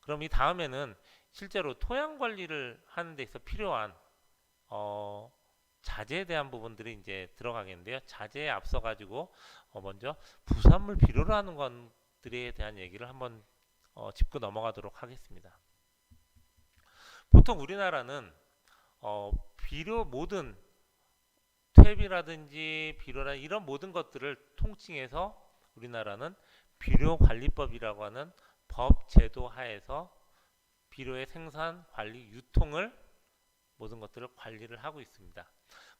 그럼 이 다음에는 실제로 토양 관리를 하는 데 있어 필요한 어, 자재에 대한 부분들이 이제 들어가겠는데요. 자재에 앞서 가지고 먼저 부산물 비료를 하는 것들에 대한 얘기를 한번 짚고 넘어가도록 하겠습니다. 보통 우리나라는 비료 모든 퇴비라든지 비료라 이런 모든 것들을 통칭해서 우리나라는 비료관리법이라고 하는 법 제도 하에서 비료의 생산, 관리, 유통을 모든 것들을 관리를 하고 있습니다.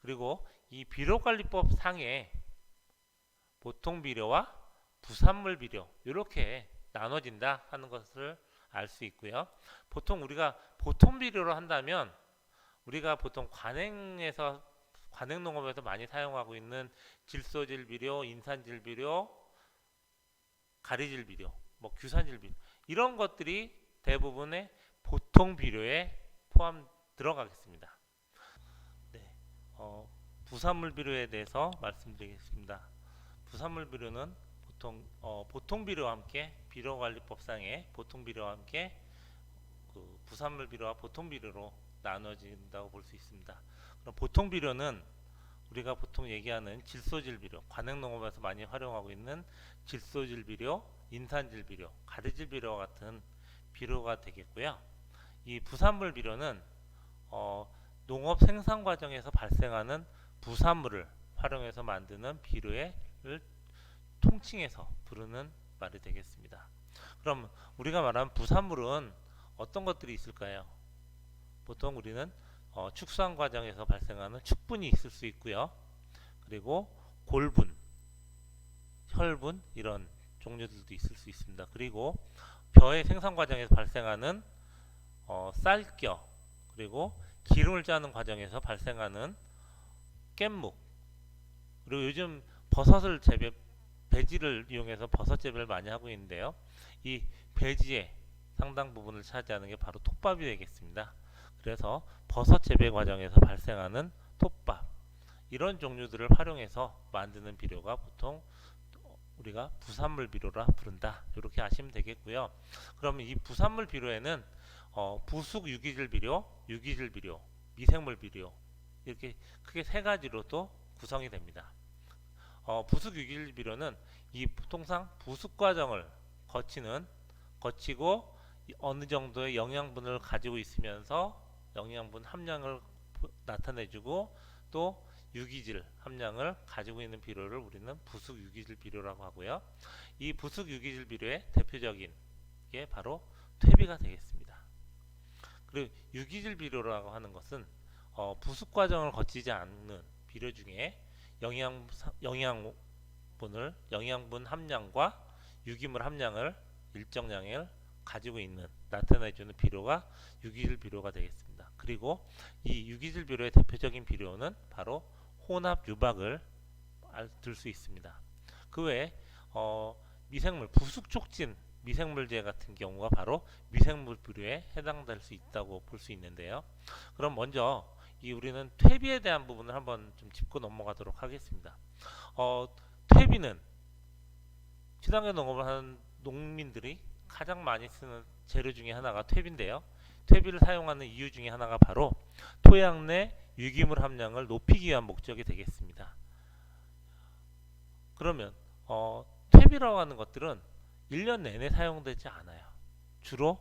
그리고 이 비료관리법 상에 보통 비료와 부산물 비료 이렇게 나눠진다 하는 것을 알 수 있고요. 보통 우리가 보통 비료로 한다면 우리가 보통 관행농업에서 많이 사용하고 있는 질소질 비료, 인산질 비료, 가리질 비료, 뭐 규산질 비료 이런 것들이 대부분의 보통 비료에 포함 들어가겠습니다. 네, 부산물 비료에 대해서 말씀드리겠습니다. 부산물 비료는 보통 비료와 함께 비료관리법상의 보통 비료와 함께 그 부산물 비료와 보통 비료로 나눠진다고 볼 수 있습니다. 그럼 보통 비료는 우리가 보통 얘기하는 질소질 비료, 관행농업에서 많이 활용하고 있는 질소질 비료, 인산질 비료, 가리질 비료와 같은 비료가 되겠고요. 이 부산물 비료는 농업 생산 과정에서 발생하는 부산물을 활용해서 만드는 비료를 통칭해서 부르는 말이 되겠습니다. 그럼 우리가 말하는 부산물은 어떤 것들이 있을까요? 보통 우리는 축산 과정에서 발생하는 축분이 있을 수 있고요. 그리고 골분, 혈분 이런 종류들도 있을 수 있습니다. 그리고 벼의 생산 과정에서 발생하는 쌀겨, 그리고 기름을 짜는 과정에서 발생하는 깻묵, 그리고 요즘 배지를 이용해서 버섯 재배를 많이 하고 있는데요. 이 배지의 상당 부분을 차지하는 게 바로 톱밥이 되겠습니다. 그래서 버섯 재배 과정에서 발생하는 톱밥 이런 종류들을 활용해서 만드는 비료가 보통 우리가 부산물 비료라 부른다. 이렇게 아시면 되겠고요. 그러면 이 부산물 비료에는 부숙 유기질 비료, 유기질 비료, 미생물 비료 이렇게 크게 세 가지로 또 구성이 됩니다. 부숙 유기질 비료는 이 통상 부숙 과정을 거치고 어느 정도의 영양분을 가지고 있으면서 영양분 함량을 나타내주고 또 유기질 함량을 가지고 있는 비료를 우리는 부숙 유기질 비료라고 하고요. 이 부숙 유기질 비료의 대표적인 게 바로 퇴비가 되겠습니다. 그리고 유기질 비료라고 하는 것은 부숙 과정을 거치지 않는 비료 중에 영양분 함량과 유기물 함량을 일정량을 가지고 있는 나타내주는 비료가 유기질 비료가 되겠습니다. 그리고 이 유기질 비료의 대표적인 비료는 바로 혼합 유박을 들 수 있습니다. 그 외에 미생물 부숙 촉진 미생물제 같은 경우가 바로 미생물 비료에 해당될 수 있다고 볼 수 있는데요. 그럼 먼저 우리는 퇴비에 대한 부분을 한번 좀 짚고 넘어가도록 하겠습니다. 퇴비는 친환경 농업을 하는 농민들이 가장 많이 쓰는 재료 중에 하나가 퇴비인데요. 퇴비를 사용하는 이유 중에 하나가 바로 토양 내 유기물 함량을 높이기 위한 목적이 되겠습니다. 그러면 퇴비라고 하는 것들은 1년 내내 사용되지 않아요. 주로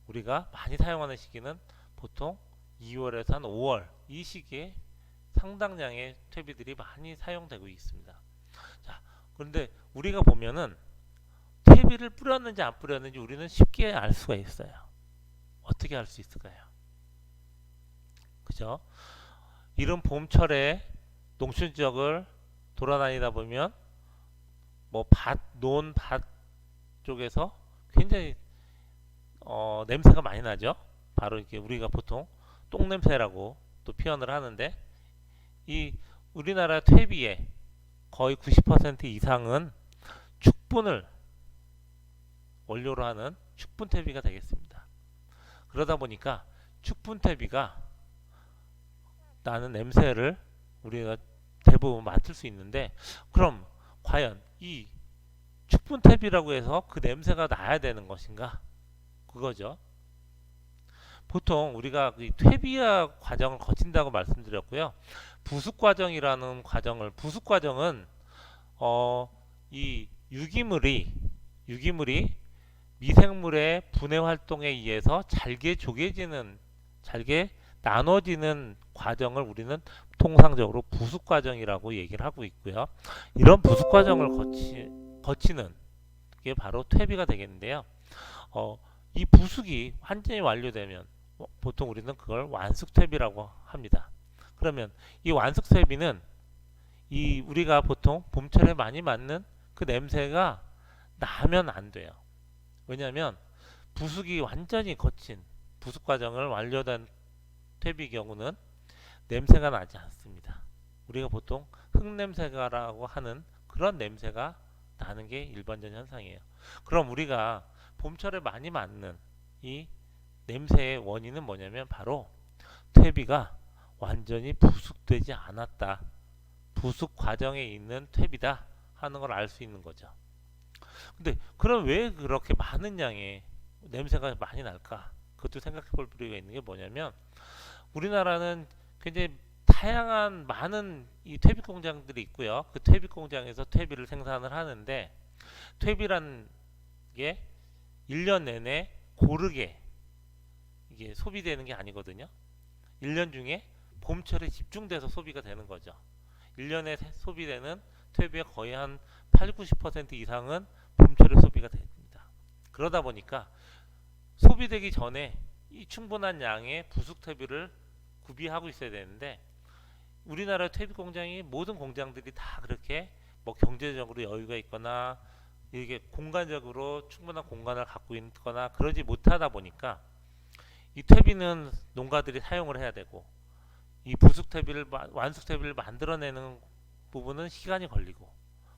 우리가 많이 사용하는 시기는 보통 2월에서 한 5월 이 시기에 상당량의 퇴비들이 많이 사용되고 있습니다. 자, 그런데 우리가 보면은 퇴비를 뿌렸는지 안 뿌렸는지 우리는 쉽게 알 수가 있어요. 어떻게 알 수 있을까요? 그죠? 이른 봄철에 농촌 지역을 돌아다니다 보면 뭐 논 밭 쪽에서 굉장히 냄새가 많이 나죠. 바로 이렇게 우리가 보통 똥냄새라고 또 표현을 하는데 이 우리나라 퇴비의 거의 90% 이상은 축분을 원료로 하는 축분 퇴비가 되겠습니다. 그러다 보니까 축분 퇴비가 나는 냄새를 우리가 대부분 맡을 수 있는데 그럼 과연 이 축분 퇴비라고 해서 그 냄새가 나야 되는 것인가? 그거죠. 보통 우리가 그 퇴비화 과정을 거친다고 말씀드렸고요. 부숙 과정이라는 과정을 부숙 과정은 이 유기물이 미생물의 분해 활동에 의해서 잘게 조개지는 잘게 나눠지는 과정을 우리는 통상적으로 부숙 과정이라고 얘기를 하고 있고요. 이런 부숙 과정을 거치는 게 바로 퇴비가 되겠는데요. 이 부숙이 완전히 완료되면 보통 우리는 그걸 완숙 퇴비라고 합니다. 그러면 이 완숙 퇴비는 이 우리가 보통 봄철에 많이 맡는 그 냄새가 나면 안 돼요. 왜냐하면 부숙이 완전히 거친 부숙 과정을 완료된 퇴비 경우는 냄새가 나지 않습니다. 우리가 보통 흙냄새가라고 하는 그런 냄새가 나는 게 일반적 현상이에요. 그럼 우리가 봄철에 많이 맡는 이 냄새의 원인은 뭐냐면 바로 퇴비가 완전히 부숙되지 않았다. 부숙 과정에 있는 퇴비다 하는 걸 알 수 있는 거죠. 근데 그럼 왜 그렇게 많은 양의 냄새가 많이 날까? 그것도 생각해 볼 필요가 있는 게 뭐냐면 우리나라는 굉장히 다양한 많은 이 퇴비 공장들이 있고요. 그 퇴비 공장에서 퇴비를 생산을 하는데 퇴비란 게 1년 내내 고르게 이게 소비되는 게 아니거든요. 1년 중에 봄철에 집중돼서 소비가 되는 거죠. 1년에 소비되는 퇴비의 거의 한 8, 90% 이상은 봄철에 소비가 됩니다. 그러다 보니까 소비되기 전에 이 충분한 양의 부숙 퇴비를 구비하고 있어야 되는데 우리나라 퇴비 공장이 모든 공장들이 다 그렇게 뭐 경제적으로 여유가 있거나 이게 공간적으로 충분한 공간을 갖고 있거나 그러지 못하다 보니까 이 퇴비는 농가들이 사용을 해야 되고 이 부숙 퇴비를 완숙 퇴비를 만들어내는 부분은 시간이 걸리고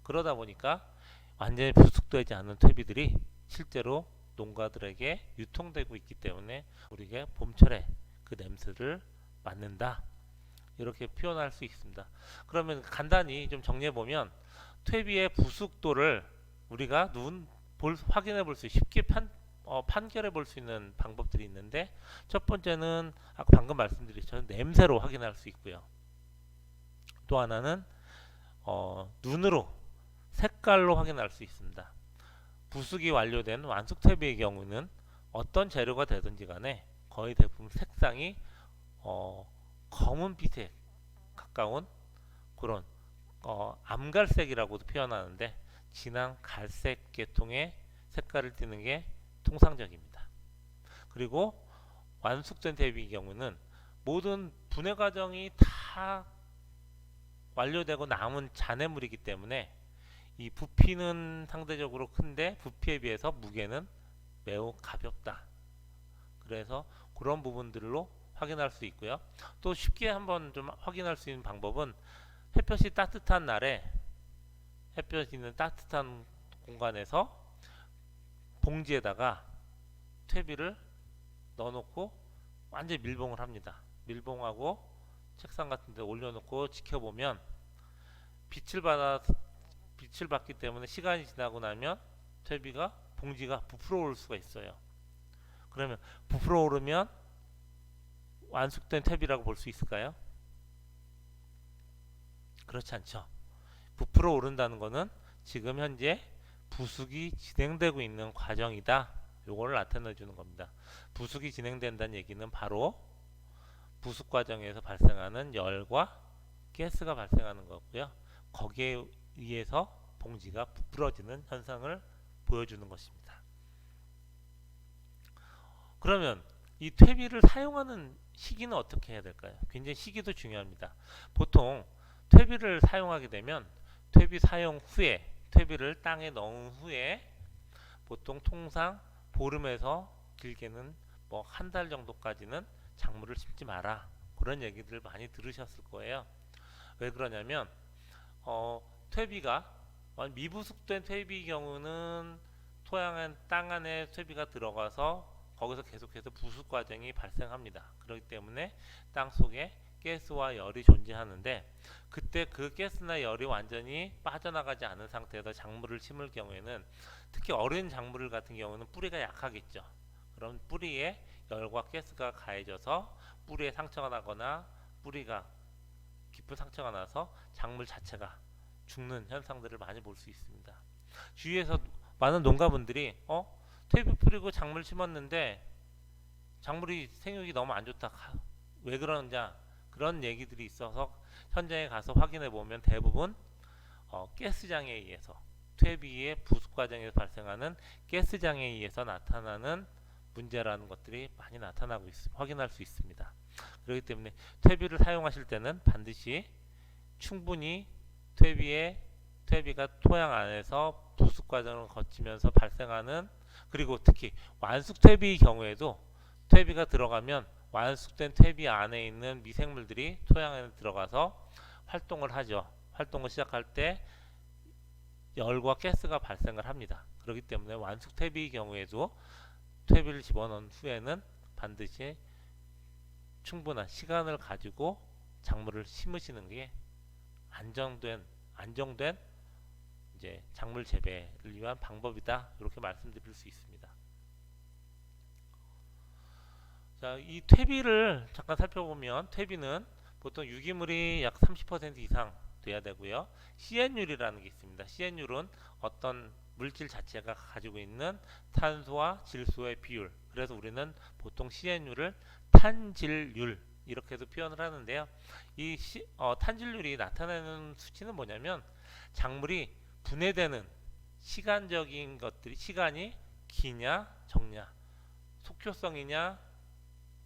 그러다 보니까 완전히 부숙되지 않은 퇴비들이 실제로 농가들에게 유통되고 있기 때문에 우리가 봄철에 그 냄새를 맡는다 이렇게 표현할 수 있습니다. 그러면 간단히 좀 정리해 보면 퇴비의 부숙도를 우리가 확인해 볼 수 쉽게 판결해 볼 수 있는 방법들이 있는데 첫 번째는 아까 방금 말씀드렸던 냄새로 확인할 수 있고요. 또 하나는 눈으로 색깔로 확인할 수 있습니다. 부숙이 완료된 완숙 퇴비의 경우는 어떤 재료가 되든지 간에 거의 대부분 색상이 검은빛에 가까운 그런 암갈색이라고도 표현하는데 진한 갈색 계통의 색깔을 띠는 게 통상적입니다. 그리고 완숙된 퇴비의 경우는 모든 분해 과정이 다 완료되고 남은 잔해물이기 때문에 이 부피는 상대적으로 큰데 부피에 비해서 무게는 매우 가볍다. 그래서 그런 부분들로 확인할 수 있고요. 또 쉽게 한번 좀 확인할 수 있는 방법은 햇볕이 따뜻한 날에 햇볕이 있는 따뜻한 공간에서 봉지에다가 퇴비를 넣어놓고 완전히 밀봉을 합니다. 밀봉하고 책상 같은 데 올려놓고 지켜보면 빛을 받기 때문에 시간이 지나고 나면 퇴비가 봉지가 부풀어 오를 수가 있어요. 그러면 부풀어 오르면 완숙된 퇴비라고 볼 수 있을까요? 그렇지 않죠. 부풀어 오른다는 것은 지금 현재 부숙이 진행되고 있는 과정이다. 요거를 나타내 주는 겁니다. 부숙이 진행된다는 얘기는 바로 부숙 과정에서 발생하는 열과 가스가 발생하는 거고요. 거기에 의해서 봉지가 부풀어지는 현상을 보여주는 것입니다. 그러면 이 퇴비를 사용하는 시기는 어떻게 해야 될까요? 굉장히 시기도 중요합니다. 보통 퇴비를 사용하게 되면 퇴비 사용 후에 퇴비를 땅에 넣은 후에 보통 통상 보름에서 길게는 뭐 한 달 정도까지는 작물을 심지 마라 그런 얘기들을 많이 들으셨을 거예요. 왜 그러냐면 퇴비가 미부숙된 퇴비 경우는 땅 안에 퇴비가 들어가서 거기서 계속해서 부숙 과정이 발생합니다. 그렇기 때문에 땅 속에 가스와 열이 존재하는데 그때 그 가스나 열이 완전히 빠져나가지 않은 상태에서 작물을 심을 경우에는 특히 어린 작물 같은 경우는 뿌리가 약하겠죠. 그럼 뿌리에 열과 가스가 가해져서 뿌리에 상처가 나거나 뿌리가 깊은 상처가 나서 작물 자체가 죽는 현상들을 많이 볼 수 있습니다. 주위에서 많은 농가분들이 퇴비 뿌리고 작물 심었는데 작물이 생육이 너무 안 좋다. 왜 그러느냐 그런 얘기들이 있어서 현장에 가서 확인해 보면 대부분 가스장에 의해서 퇴비의 부숙 과정에서 발생하는 가스장에 의해서 나타나는 문제라는 것들이 많이 나타나고 확인할 수 있습니다. 그렇기 때문에 퇴비를 사용하실 때는 반드시 충분히 퇴비가 토양 안에서 부숙 과정을 거치면서 발생하는, 그리고 특히 완숙 퇴비의 경우에도 퇴비가 들어가면 완숙된 퇴비 안에 있는 미생물들이 토양 안에 들어가서 활동을 하죠. 활동을 시작할 때 열과 가스가 발생을 합니다. 그렇기 때문에 완숙 퇴비의 경우에도 퇴비를 집어넣은 후에는 반드시 충분한 시간을 가지고 작물을 심으시는 게 안정된 이제 작물 재배를 위한 방법이다. 이렇게 말씀드릴 수 있습니다. 자, 이 퇴비를 잠깐 살펴보면 퇴비는 보통 유기물이 약 30% 이상 돼야 되고요. CN율이라는 게 있습니다. CN율은 어떤 물질 자체가 가지고 있는 탄소와 질소의 비율. 그래서 우리는 보통 CN율을 탄질률 이렇게도 표현을 하는데요. 이 탄질률이 나타내는 수치는 뭐냐면 작물이 분해되는 시간적인 것들이 시간이 기냐 적냐, 속효성이냐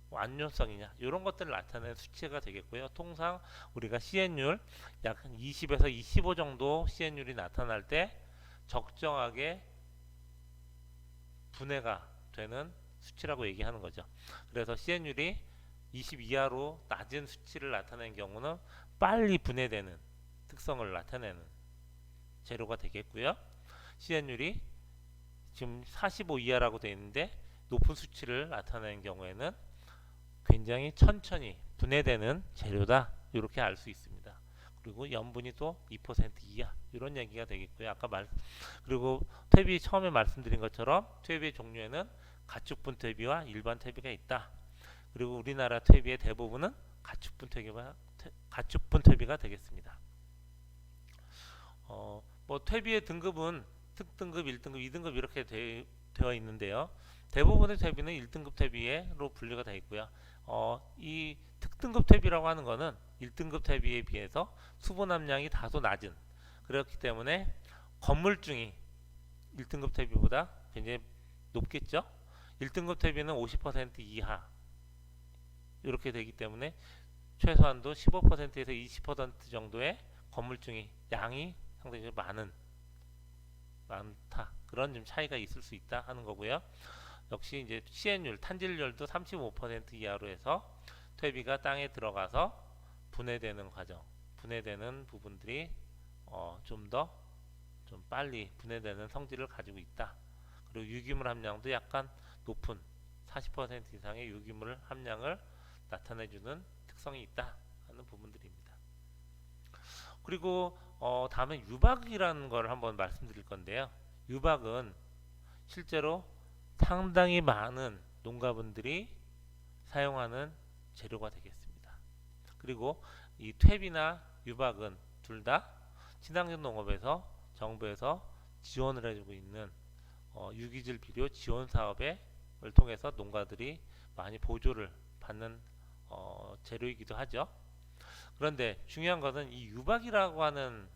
완효성이냐 이런 것들을 나타내는 수치가 되겠고요. 통상 우리가 CN율 약 20에서 25 정도 CN율이 나타날 때 적정하게 분해가 되는 수치라고 얘기하는 거죠. 그래서 CN율이 20 이하로 낮은 수치를 나타내는 경우는 빨리 분해되는 특성을 나타내는 재료가 되겠고요. CN율이 지금 45 이하라고 되어 있는데 높은 수치를 나타내는 경우에는 굉장히 천천히 분해되는 재료다. 이렇게 알 수 있습니다. 그리고 염분이 또 2% 이하 이런 얘기가 되겠고요. 그리고 퇴비 처음에 말씀드린 것처럼 퇴비의 종류에는 가축분 퇴비와 일반 퇴비가 있다. 그리고 우리나라 퇴비의 대부분은 가축분 퇴비가 되겠습니다. 뭐 퇴비의 등급은 특등급, 1등급, 2등급 이렇게 되어 있는데요. 대부분의 퇴비는 1등급 퇴비로 분류가 되어 있고요. 이 특등급 퇴비라고 하는 것은 1등급 퇴비에 비해서 수분 함량이 다소 낮은, 그렇기 때문에 건물중이 1등급 퇴비보다 굉장히 높겠죠. 1등급 퇴비는 50% 이하 이렇게 되기 때문에 최소한도 15%에서 20% 정도의 건물중이 양이 상당히 많다. 그런 좀 차이가 있을 수 있다 하는 거고요. 역시 이제 CN율, 탄질률도 35% 이하로 해서 퇴비가 땅에 들어가서 분해되는 과정, 분해되는 부분들이 좀 빨리 분해되는 성질을 가지고 있다. 그리고 유기물 함량도 약간 높은 40% 이상의 유기물 함량을 나타내주는 특성이 있다 하는 부분들입니다. 그리고 다음에 유박이라는 걸 한번 말씀드릴 건데요. 유박은 실제로 상당히 많은 농가분들이 사용하는 재료가 되겠습니다. 그리고 이 퇴비나 유박은 둘 다 친환경 농업에서 정부에서 지원을 해주고 있는 유기질 비료 지원 사업을 통해서 농가들이 많이 보조를 받는 재료이기도 하죠. 그런데 중요한 것은 이 유박이라고 하는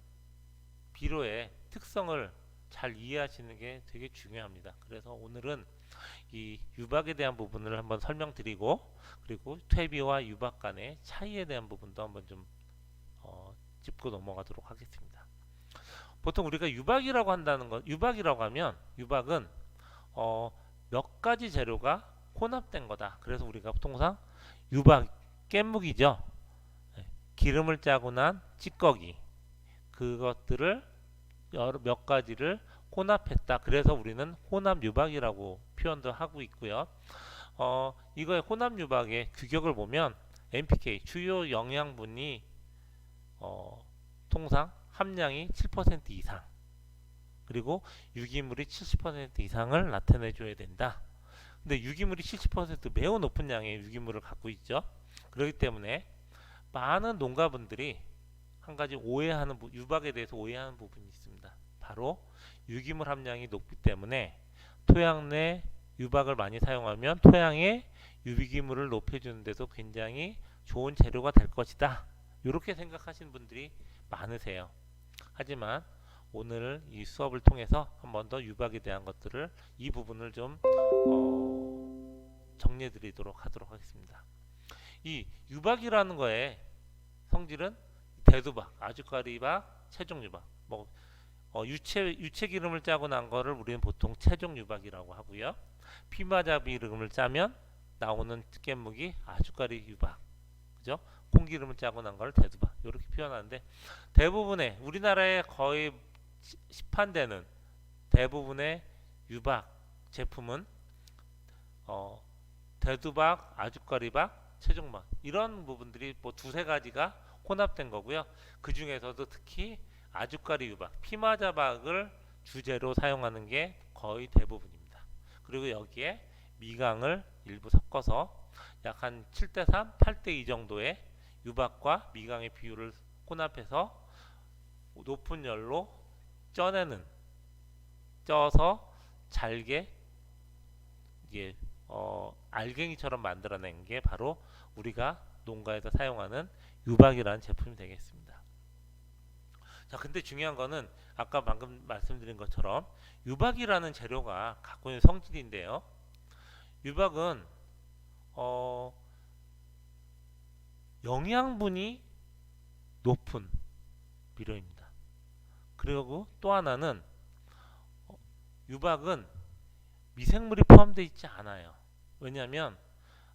비료의 특성을 잘 이해하시는 게 되게 중요합니다. 그래서 오늘은 이 유박에 대한 부분을 한번 설명드리고, 그리고 퇴비와 유박 간의 차이에 대한 부분도 한번 좀 짚고 넘어가도록 하겠습니다. 보통 우리가 유박이라고 하면 유박은 몇 가지 재료가 혼합된 거다. 그래서 우리가 통상 유박 깻묵이죠. 기름을 짜고 난 찌꺼기, 그것들을 몇 가지를 혼합했다. 그래서 우리는 혼합 유박이라고 표현도 하고 있고요. 이거의 혼합 유박의 규격을 보면 NPK 주요 영양분이 통상 함량이 7% 이상, 그리고 유기물이 70% 이상을 나타내 줘야 된다. 근데 유기물이 70% 매우 높은 양의 유기물을 갖고 있죠. 그렇기 때문에 많은 농가분들이 한 가지 오해하는 유박에 대해서 오해하는 부분이 있습니다. 바로 유기물 함량이 높기 때문에 토양 내 유박을 많이 사용하면 토양의 유기물을 높여주는 데도 굉장히 좋은 재료가 될 것이다. 이렇게 생각하시는 분들이 많으세요. 하지만 오늘 이 수업을 통해서 한 번 더 유박에 대한 것들을 이 부분을 좀 정리해 드리도록 하도록 하겠습니다. 이 유박이라는 거에 성질은 대두박, 아주까리박, 채종유박, 유채 기름을 짜고 난 거를 우리는 보통 채종유박이라고 하고요. 피마자비 기름을 짜면 나오는 깻묵이 아주까리 유박, 그죠? 콩기름을 짜고 난 걸 대두박 이렇게 표현하는데 대부분의 우리나라에 거의 시판되는 대부분의 유박 제품은 대두박, 아주까리박, 채종박 이런 부분들이 뭐 두세 가지가 혼합된 거고요. 그 중에서도 특히 아주까리 유박, 피마자박을 주재로 사용하는 게 거의 대부분입니다. 그리고 여기에 미강을 일부 섞어서 약 한 7:3, 8:2 정도의 유박과 미강의 비율을 혼합해서 높은 열로 쪄서 잘게 이게 알갱이처럼 만들어낸 게 바로 우리가 농가에서 사용하는 유박이라는 제품이 되겠습니다. 자, 근데 중요한 거는 아까 방금 말씀드린 것처럼 유박이라는 재료가 갖고 있는 성질인데요. 유박은 영양분이 높은 비료입니다. 그리고 또 하나는 유박은 미생물이 포함되어 있지 않아요. 왜냐하면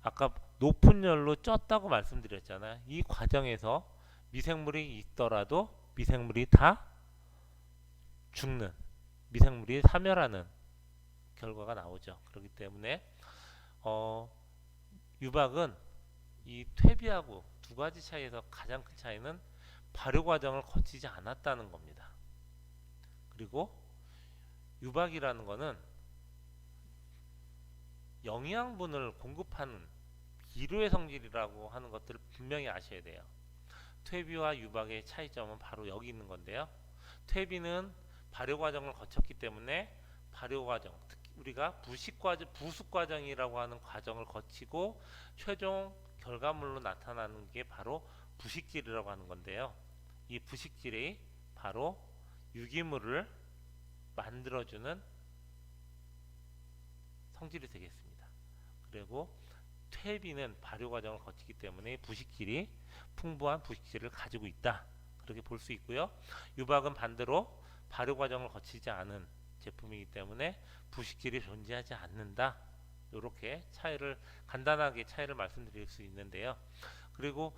아까 높은 열로 쪘다고 말씀드렸잖아요. 이 과정에서 미생물이 있더라도 미생물이 다 죽는, 미생물이 사멸하는 결과가 나오죠. 그렇기 때문에 유박은 이 퇴비하고 두 가지 차이에서 가장 큰 차이는 발효 과정을 거치지 않았다는 겁니다. 그리고 유박이라는 거는 영양분을 공급하는 비료의 성질이라고 하는 것들을 분명히 아셔야 돼요. 퇴비와 유박의 차이점은 바로 여기 있는 건데요. 퇴비는 발효 과정을 거쳤기 때문에 발효 과정, 특히 우리가 부숙 과정이라고 하는 과정을 거치고 최종 결과물로 나타나는 게 바로 부식질이라고 하는 건데요. 이 부식질이 바로 유기물을 만들어주는 성질이 되겠습니다. 그리고 퇴비는 발효 과정을 거치기 때문에 부식질이 풍부한 부식질을 가지고 있다. 그렇게 볼 수 있고요. 유박은 반대로 발효 과정을 거치지 않은 제품이기 때문에 부식질이 존재하지 않는다. 이렇게 간단하게 차이를 말씀드릴 수 있는데요. 그리고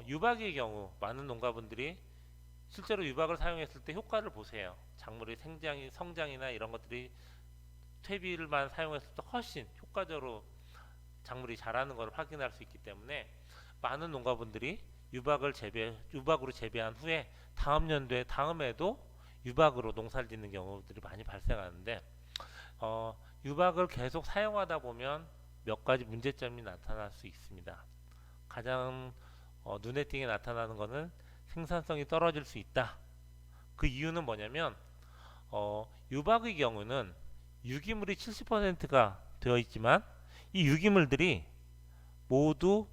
유박의 경우 많은 농가분들이 실제로 유박을 사용했을 때 효과를 보세요. 작물의 성장이나 이런 것들이 퇴비를만 사용했을 때 훨씬 효과적으로 작물이 자라는 것을 확인할 수 있기 때문에 많은 농가분들이 유박으로 재배한 후에 다음 연도에 다음에도 유박으로 농사를 짓는 경우들이 많이 발생하는데 유박을 계속 사용하다 보면 몇 가지 문제점이 나타날 수 있습니다. 가장 눈에 띄게 나타나는 것은 생산성이 떨어질 수 있다. 그 이유는 뭐냐면 유박의 경우는 유기물이 70%가 되어 있지만 이 유기물들이 모두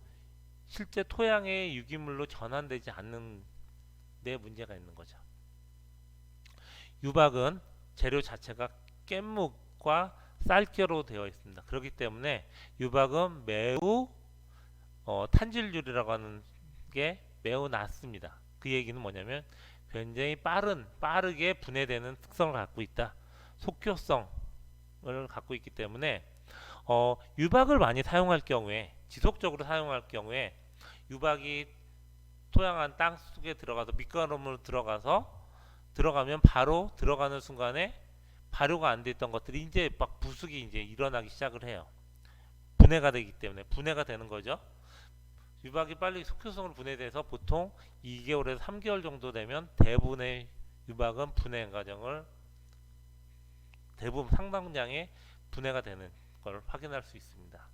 실제 토양의 유기물로 전환되지 않는 데 문제가 있는 거죠. 유박은 재료 자체가 깻묵과 쌀겨로 되어 있습니다. 그렇기 때문에 유박은 매우 탄질률이라고 하는 게 매우 낮습니다. 그 얘기는 뭐냐면 굉장히 빠르게 분해되는 특성을 갖고 있다. 속효성을 갖고 있기 때문에 유박을 많이 사용할 경우에 지속적으로 사용할 경우에 유박이 토양 안 땅 속에 들어가서 밑가름으로 들어가면 바로 들어가는 순간에 발효가 안 됐던 것들이 이제 막 부숙이 이제 일어나기 시작을 해요. 분해가 되기 때문에 분해가 되는 거죠. 유박이 빨리 속효성으로 분해돼서 보통 2개월에서 3개월 정도 되면 대부분의 유박은 분해 과정을 대부분 상당량의 분해가 되는 걸 확인할 수 있습니다.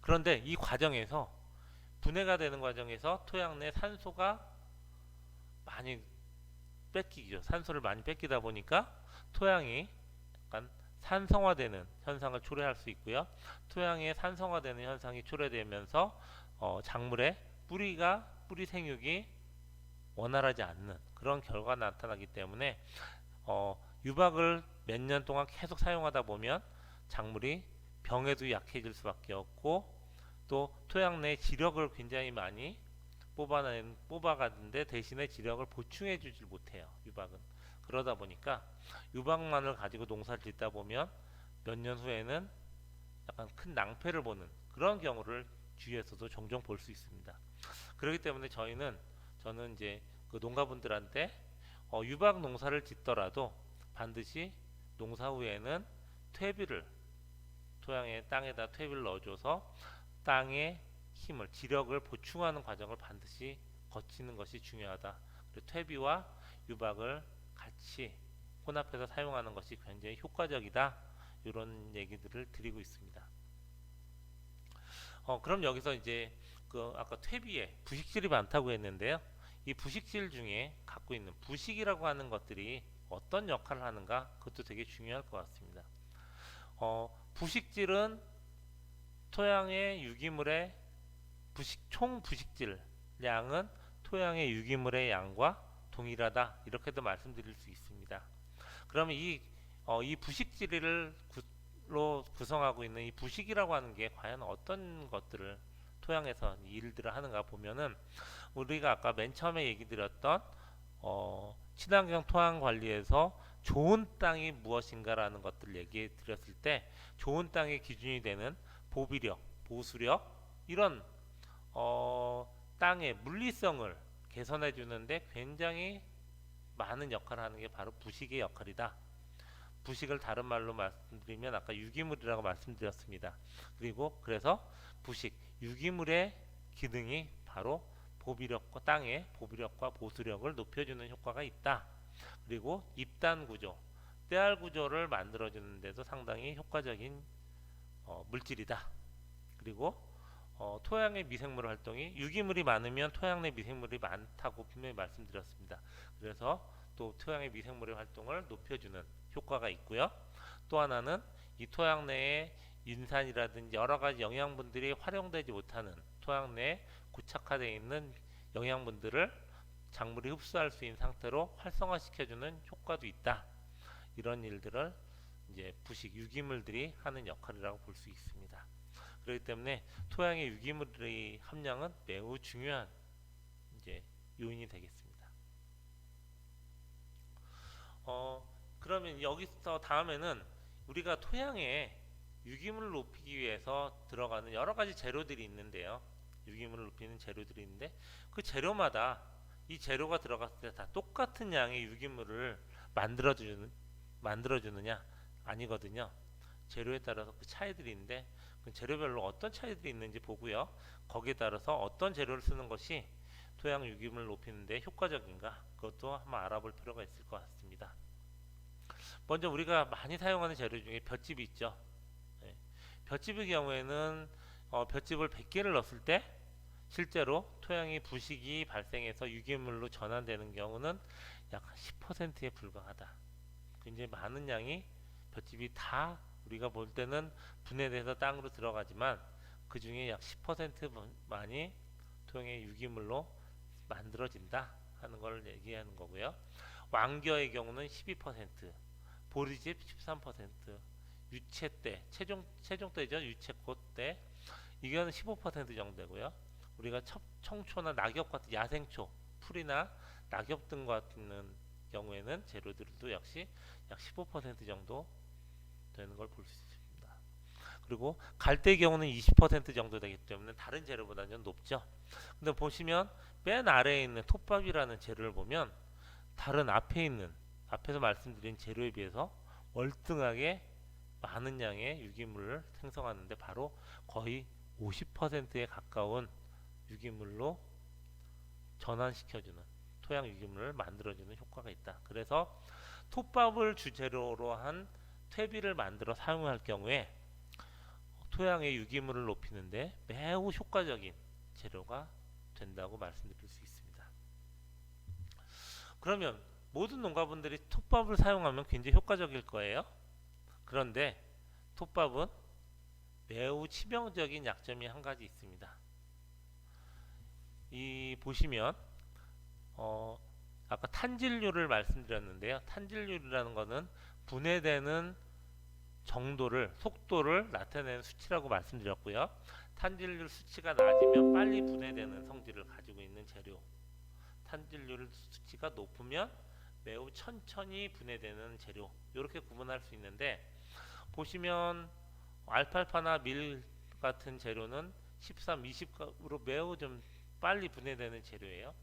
그런데 이 과정에서 분해가 되는 과정에서 토양 내 산소가 많이 뺏기죠. 산소를 많이 뺏기다 보니까 토양이 약간 산성화되는 현상을 초래할 수 있고요. 토양에 산성화되는 현상이 초래되면서 작물의 뿌리 생육이 원활하지 않는 그런 결과가 나타나기 때문에 유박을 몇 년 동안 계속 사용하다 보면 작물이 병에도 약해질 수밖에 없고 또 토양 내 지력을 굉장히 많이 뽑아가는데 대신에 지력을 보충해 주질 못해요. 유박은. 그러다 보니까 유박만을 가지고 농사를 짓다 보면 몇 년 후에는 약간 큰 낭패를 보는 그런 경우를 주위에서도 종종 볼 수 있습니다. 그렇기 때문에 저는 이제 그 농가분들한테 유박 농사를 짓더라도 반드시 농사 후에는 퇴비를 땅에다 퇴비를 넣어줘서 땅의 힘을 지력을 보충하는 과정을 반드시 거치는 것이 중요하다. 그리고 퇴비와 유박을 같이 혼합해서 사용하는 것이 굉장히 효과적이다. 이런 얘기들을 드리고 있습니다. 그럼 여기서 이제 그 아까 퇴비에 부식질이 많다고 했는데요. 이 부식질 중에 갖고 있는 부식이라고 하는 것들이 어떤 역할을 하는가 그것도 되게 중요할 것 같습니다. 부식질은 토양의 유기물의 총 부식질 양은 토양의 유기물의 양과 동일하다 이렇게도 말씀드릴 수 있습니다. 그러면 이 부식질을 구성하고 있는 이 부식이라고 하는 게 과연 어떤 것들을 토양에서 일들을 하는가 보면은 우리가 아까 맨 처음에 얘기 드렸던 친환경 토양 관리에서 좋은 땅이 무엇인가라는 것들을 얘기해 드렸을 때 좋은 땅의 기준이 되는 보비력, 보수력 이런 땅의 물리성을 개선해 주는데 굉장히 많은 역할을 하는 게 바로 부식의 역할이다. 부식을 다른 말로 말씀드리면 아까 유기물이라고 말씀드렸습니다. 그래서 부식, 유기물의 기능이 바로 땅의 보비력과 보수력을 높여주는 효과가 있다. 그리고 입단 구조, 떼알 구조를 만들어주는 데도 상당히 효과적인 물질이다. 그리고 토양의 미생물 활동이 유기물이 많으면 토양 내 미생물이 많다고 분명히 말씀드렸습니다. 그래서 또 토양의 미생물의 활동을 높여주는 효과가 있고요. 또 하나는 이 토양 내에 인산이라든지 여러 가지 영양분들이 활용되지 못하는 토양 내에 고착화되어 있는 영양분들을 작물이 흡수할 수 있는 상태로 활성화시켜주는 효과도 있다. 이런 일들을 이제 부식 유기물들이 하는 역할이라고 볼 수 있습니다. 그렇기 때문에 토양의 유기물의 함량은 매우 중요한 이제 요인이 되겠습니다. 그러면 여기서 다음에는 우리가 토양에 유기물을 높이기 위해서 들어가는 여러 가지 재료들이 있는데요. 유기물을 높이는 재료들이 있는데 그 재료마다 이 재료가 들어갔을 때 다 똑같은 양의 유기물을 만들어주느냐 아니거든요. 재료에 따라서 그 차이들이 있는데 그 재료별로 어떤 차이들이 있는지 보고요. 거기에 따라서 어떤 재료를 쓰는 것이 토양 유기물을 높이는 데 효과적인가 그것도 한번 알아볼 필요가 있을 것 같습니다. 먼저 우리가 많이 사용하는 재료 중에 볏짚이 있죠. 네. 볏짚의 경우에는 볏짚을 100개를 넣었을 때 실제로 토양의 부식이 발생해서 유기물로 전환되는 경우는 약 10%에 불과하다. 굉장히 많은 양이 볏짚이 다 우리가 볼 때는 분해돼서 땅으로 들어가지만 그 중에 약 10%만이 토양의 유기물로 만들어진다 하는 걸 얘기하는 거고요. 왕겨의 경우는 12%, 보리집 13%, 유채때, 최종때죠. 유채꽃때 이거는 15% 정도 되고요. 우리가 청초나 낙엽 같은 야생초, 풀이나 낙엽 등 같은 경우에는 재료들도 역시 약 15% 정도 되는 걸 볼 수 있습니다. 그리고 갈대의 경우는 20% 정도 되기 때문에 다른 재료보다는 좀 높죠. 근데 보시면 맨 아래에 있는 톱밥이라는 재료를 보면 다른 앞에서 말씀드린 재료에 비해서 월등하게 많은 양의 유기물을 생성하는데 바로 거의 50%에 가까운 유기물로 전환시켜주는 토양 유기물을 만들어주는 효과가 있다. 그래서 톱밥을 주재료로 한 퇴비를 만들어 사용할 경우에 토양의 유기물을 높이는데 매우 효과적인 재료가 된다고 말씀드릴 수 있습니다. 그러면 모든 농가분들이 톱밥을 사용하면 굉장히 효과적일 거예요. 그런데 톱밥은 매우 치명적인 약점이 한 가지 있습니다. 이 보시면 아까 탄질률을 말씀드렸는데요. 탄질률이라는 것은 분해되는 정도를 속도를 나타내는 수치라고 말씀드렸고요. 탄질률 수치가 낮으면 빨리 분해되는 성질을 가지고 있는 재료, 탄질률 수치가 높으면 매우 천천히 분해되는 재료, 이렇게 구분할 수 있는데, 보시면 알팔파나 밀 같은 재료는 13, 20으로 매우 좀 빨리 분해되는 재료예요.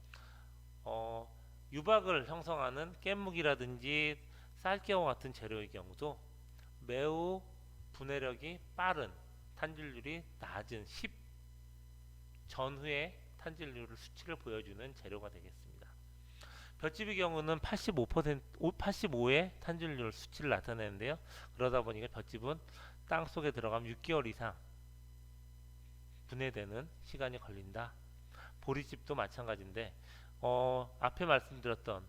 유박을 형성하는 깻묵이라든지 쌀겨와 같은 재료의 경우도 매우 분해력이 빠른, 탄질률이 낮은 10 전후의 탄질률 수치를 보여주는 재료가 되겠습니다. 볏짚의 경우는 85의 탄질률 수치를 나타내는데요. 그러다 보니까 볏짚은 땅 속에 들어가면 6개월 이상 분해되는 시간이 걸린다. 보리집도 마찬가지인데, 앞에 말씀드렸던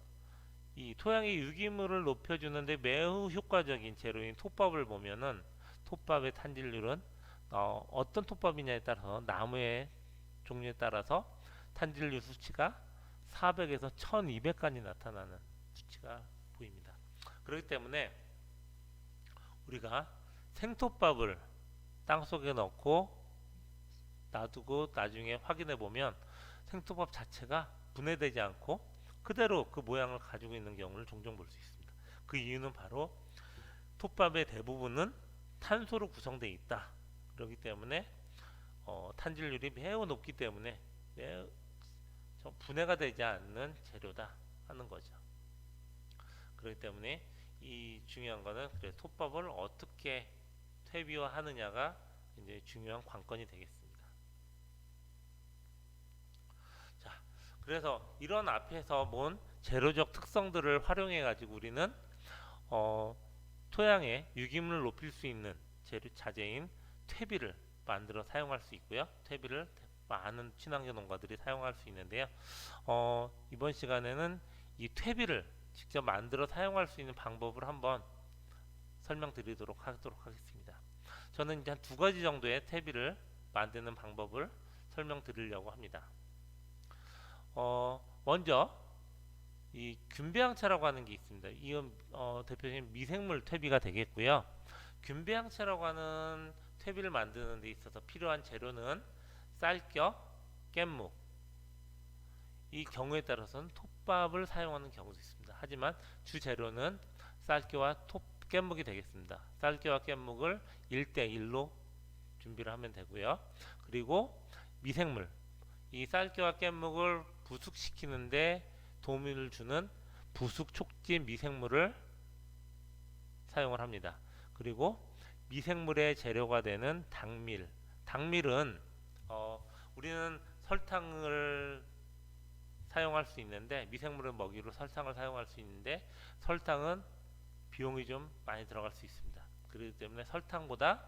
이 토양의 유기물을 높여주는데 매우 효과적인 재료인 톱밥을 보면은 톱밥의 탄질률은 어떤 톱밥이냐에 따라서, 나무의 종류에 따라서 탄질률 수치가 400에서 1200까지 나타나는 수치가 보입니다. 그렇기 때문에 우리가 생톱밥을 땅속에 넣고 놔두고 나중에 확인해 보면 생톱밥 자체가 분해되지 않고 그대로 그 모양을 가지고 있는 경우를 종종 볼 수 있습니다. 그 이유는 바로 톱밥의 대부분은 탄소로 구성되어 있다. 그렇기 때문에 탄질률이 매우 높기 때문에 매우 분해가 되지 않는 재료다 하는 거죠. 그렇기 때문에 이 중요한 거는, 그래 톱밥을 어떻게 퇴비화하느냐가 이제 중요한 관건이 되겠습니다. 자, 그래서 이런 앞에서 본 재료적 특성들을 활용해 가지고 우리는 토양의 유기물을 높일 수 있는 재료 자재인 퇴비를 만들어 사용할 수 있고요. 퇴비를 많은 친환경 농가들이 사용할 수 있는데요. 이번 시간에는 이 퇴비를 직접 만들어 사용할 수 있는 방법을 한번 설명드리도록 하겠습니다. 저는 이제 한 2가지 정도의 퇴비를 만드는 방법을 설명드리려고 합니다. 먼저 이 균배양차라고 하는 게 있습니다. 이건 대표적인 미생물 퇴비가 되겠고요. 균배양차라고 하는 퇴비를 만드는 데 있어서 필요한 재료는 쌀겨, 깻묵, 이 경우에 따라서는 톱밥을 사용하는 경우도 있습니다. 하지만 주 재료는 쌀겨와 깻묵이 되겠습니다. 쌀겨와 깻묵을 1대1로 준비를 하면 되고요. 그리고 미생물, 이 쌀겨와 깻묵을 부숙시키는데 도움을 주는 부숙 촉진 미생물을 사용을 합니다. 그리고 미생물의 재료가 되는 당밀은 우리는 설탕을 사용할 수 있는데, 미생물을 먹이로 설탕을 사용할 수 있는데 설탕은 비용이 좀 많이 들어갈 수 있습니다. 그렇기 때문에 설탕보다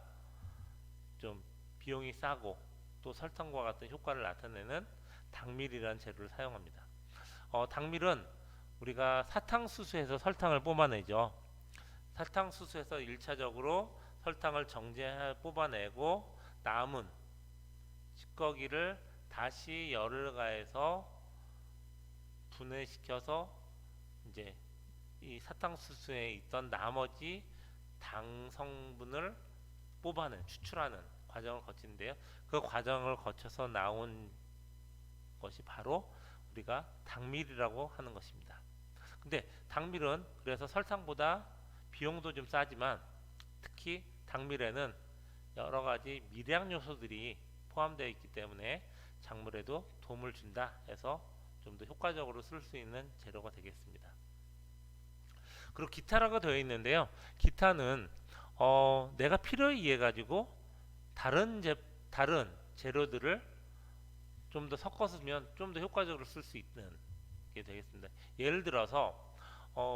좀 비용이 싸고 또 설탕과 같은 효과를 나타내는 당밀이라는 재료를 사용합니다. 당밀은 우리가 사탕수수에서 설탕을 뽑아내죠. 사탕수수에서 1차적으로 설탕을 뽑아내고 남은 찌꺼기를 다시 열을 가해서 분해시켜서 이제 이 사탕수수에 있던 나머지 당 성분을 추출하는 과정을 거치는데요. 그 과정을 거쳐서 나온 것이 바로 우리가 당밀이라고 하는 것입니다. 근데 당밀은 그래서 설탕보다 비용도 좀 싸지만, 특히 당밀에는 여러 가지 미량 요소들이 포함되어 있기 때문에 작물에도 도움을 준다 해서 좀 더 효과적으로 쓸 수 있는 재료가 되겠습니다. 그리고 기타라고 되어 있는데요. 기타는 내가 필요에 의해 가지고 다른 재료들을 좀 더 섞었으면 좀 더 효과적으로 쓸 수 있는 게 되겠습니다. 예를 들어서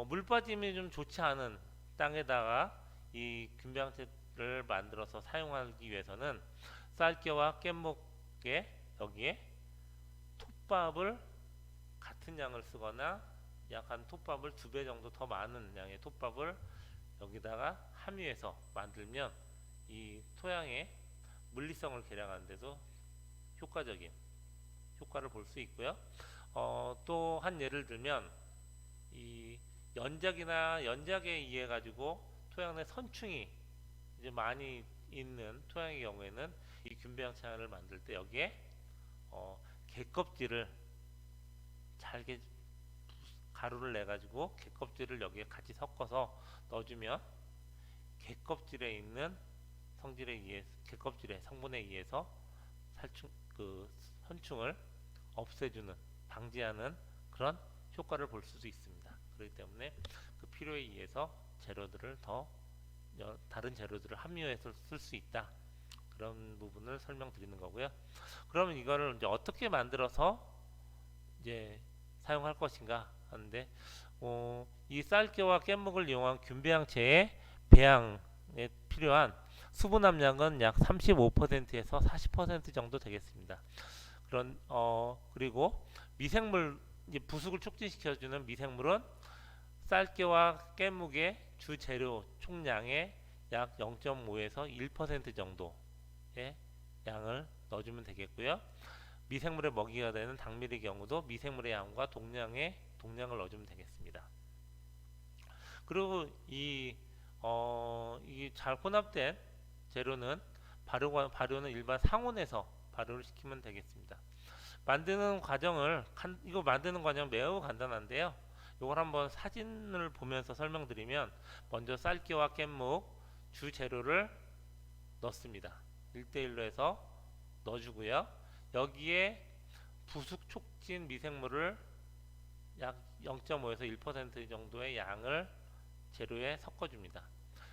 물 빠짐이 좀 좋지 않은 땅에다가 이 균배양채를 만들어서 사용하기 위해서는 쌀겨와 깻묵에 여기에 톱밥을 같은 양을 쓰거나 약 한 톱밥을 2배 정도 더 많은 양의 톱밥을 여기다가 함유해서 만들면 이 토양의 물리성을 개량하는 데도 효과적인 효과를 볼 수 있고요. 또 한 예를 들면 이 연작에 의해 가지고 토양 내 선충이 이제 많이 있는 토양의 경우에는 이 균배양채를 만들 때 여기에 개껍질을 잘게 가루를 내 가지고 개껍질을 여기에 같이 섞어서 넣어주면 개껍질에 있는 개껍질의 성분에 의해서 선충을 없애주는 방지하는 그런 효과를 볼 수도 있습니다. 그렇기 때문에 그 필요에 의해서 다른 재료들을 함유해서 쓸 수 있다. 그런 부분을 설명드리는 거고요. 그러면 이거를 이제 어떻게 만들어서 이제 사용할 것인가 하는데, 이 쌀겨와 깻묵을 이용한 균배양채의 배양에 필요한 수분 함량은 약 35%에서 40% 정도 되겠습니다. 그리고 미생물, 이제 부숙을 촉진시켜주는 미생물은 쌀겨와 깻묵의 주 재료 총량의 약 0.5에서 1% 정도의 양을 넣어주면 되겠고요. 미생물의 먹이가 되는 당밀의 경우도 미생물의 양과 동량을 넣어주면 되겠습니다. 그리고 이 잘 혼합된 재료는 발효는 일반 상온에서 발효를 시키면 되겠습니다. 이거 만드는 과정 매우 간단한데요. 이걸 한번 사진을 보면서 설명드리면, 먼저 쌀기와 깻묵 주 재료를 넣습니다. 1대1로 해서 넣어주고요. 여기에 부숙 촉진 미생물을 약 0.5에서 1% 정도의 양을 재료에 섞어줍니다.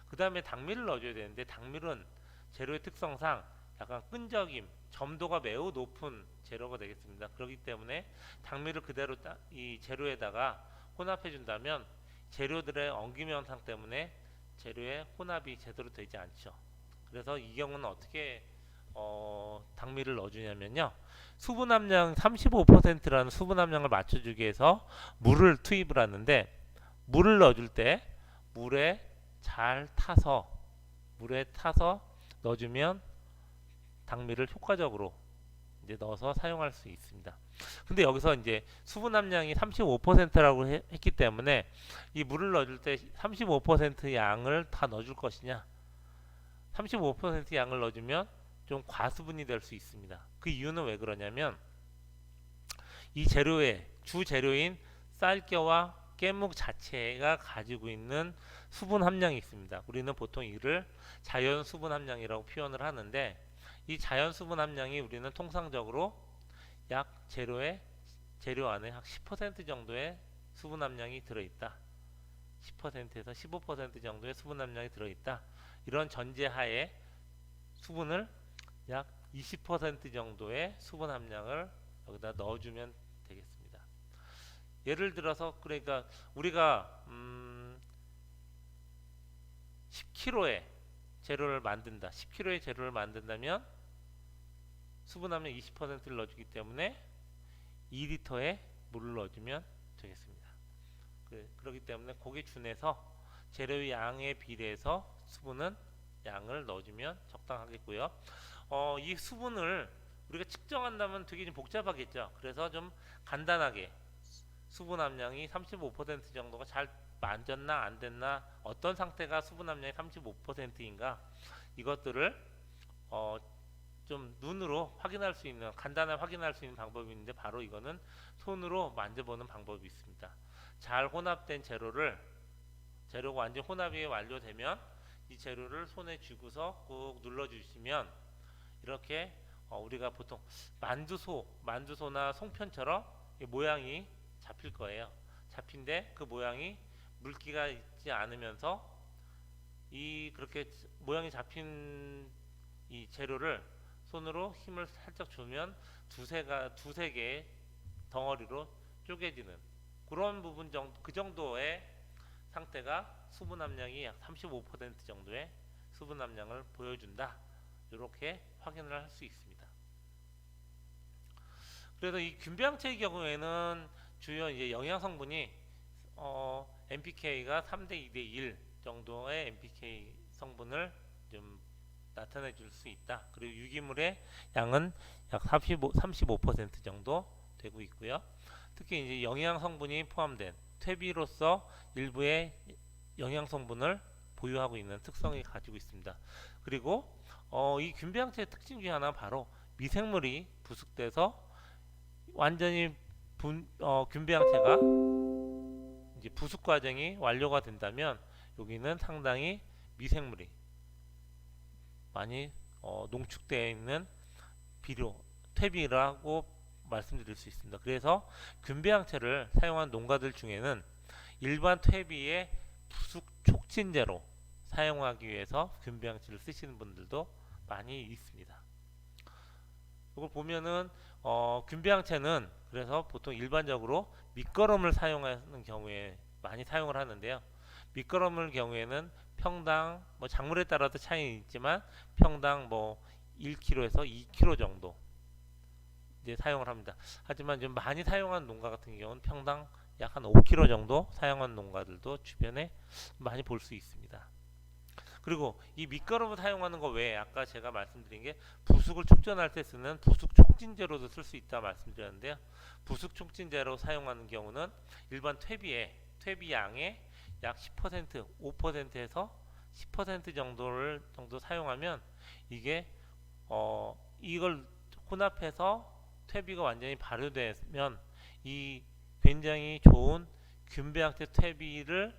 그 다음에 당밀을 넣어줘야 되는데, 당밀은 재료의 특성상 약간 끈적임, 점도가 매우 높은 재료가 되겠습니다. 그렇기 때문에 당밀을 그대로 이 재료에다가 혼합해 준다면 재료들의 엉김 현상 때문에 재료의 혼합이 제대로 되지 않죠. 그래서 이 경우는 어떻게 당밀을 넣어주냐면요, 수분 함량 35%라는 수분 함량을 맞춰주기 위해서 물을 투입을 하는데, 물을 넣어줄 때 물에 타서 넣어주면 당밀을 효과적으로 이제 넣어서 사용할 수 있습니다. 근데 여기서 이제 수분 함량이 35%라고 했기 때문에 이 물을 넣어줄 때 35% 양을 다 넣어줄 것이냐, 35% 양을 넣어주면 좀 과수분이 될 수 있습니다. 그 이유는 왜 그러냐면, 이 재료의 주 재료인 쌀겨와 깻묵 자체가 가지고 있는 수분 함량이 있습니다. 우리는 보통 이를 자연 수분 함량이라고 표현을 하는데, 이 자연 수분 함량이 우리는 통상적으로 약 재료 안에 약 10% 정도의 수분 함량이 들어있다. 10%에서 15% 정도의 수분 함량이 들어있다. 이런 전제하에 수분을 약 20% 정도의 수분 함량을 여기다 넣어주면 되겠습니다. 예를 들어서, 그러니까 우리가 10kg의 재료를 만든다면 수분 함량 20%를 넣어주기 때문에 2리터의 물을 넣어주면 되겠습니다. 그렇기 때문에 거기에 준해서 재료의 양에 비례해서 수분은 양을 넣어주면 적당하겠고요. 이 수분을 우리가 측정한다면 되게 좀 복잡하겠죠. 그래서 좀 간단하게 수분 함량이 35% 정도가 잘 만졌나 안 됐나, 어떤 상태가 수분 함량이 35%인가, 이것들을 좀 눈으로 간단하게 확인할 수 있는 방법이 있는데, 바로 이거는 손으로 만져보는 방법이 있습니다. 잘 혼합된 재료가 완전 혼합이 완료되면 이 재료를 손에 쥐고서 꾹 눌러주시면 이렇게 우리가 보통 만두소나 송편처럼 모양이 잡힐 거예요. 잡힌데 그 모양이 물기가 있지 않으면서 그렇게 모양이 잡힌 이 재료를 손으로 힘을 살짝 주면 두세 개의 덩어리로 쪼개지는 그런 부분 그 정도의 상태가 수분 함량이 약 35% 정도의 수분 함량을 보여준다. 이렇게 확인을 할 수 있습니다. 그래서 이 균배양체의 경우에는 주요 이제 영양 성분이 NPK가 3대 2대 1 정도의 NPK 성분을 좀 나타내 줄 수 있다. 그리고 유기물의 양은 약 35% 정도 되고 있고요. 특히 이제 영양 성분이 포함된 퇴비로서 일부의 영양 성분을 보유하고 있는 특성이 가지고 있습니다. 그리고 이 균배양체의 특징 중에 하나 바로 미생물이 부숙돼서 완전히 균배양체가 이제 부숙 과정이 완료가 된다면 여기는 상당히 미생물이 많이 농축되어 있는 비료, 퇴비라고 말씀드릴 수 있습니다. 그래서 균배양체를 사용한 농가들 중에는 일반 퇴비의 부숙 촉진제로 사용하기 위해서 균배양체를 쓰시는 분들도 많이 있습니다. 이걸 보면은 균배양체는 그래서 보통 일반적으로 밑거름을 사용하는 경우에 많이 사용을 하는데요. 밑거름을 경우에는 평당 뭐 작물에 따라서 차이는 있지만 평당 뭐 1kg에서 2kg 정도 이제 사용을 합니다. 하지만 좀 많이 사용하는 농가 같은 경우는 평당 약 한 5kg 정도 사용하는 농가들도 주변에 많이 볼 수 있습니다. 그리고 이 밑거름을 사용하는 거 외에 아까 제가 말씀드린 게 부숙을 촉진할 때 쓰는 부숙 촉진제로도 쓸 수 있다 말씀드렸는데요. 부숙 촉진제로 사용하는 경우는 일반 퇴비 양의 약 10%, 5%에서 10% 정도 사용하면 이게 이걸 혼합해서 퇴비가 완전히 발효되면 이 굉장히 좋은 균배양체 퇴비를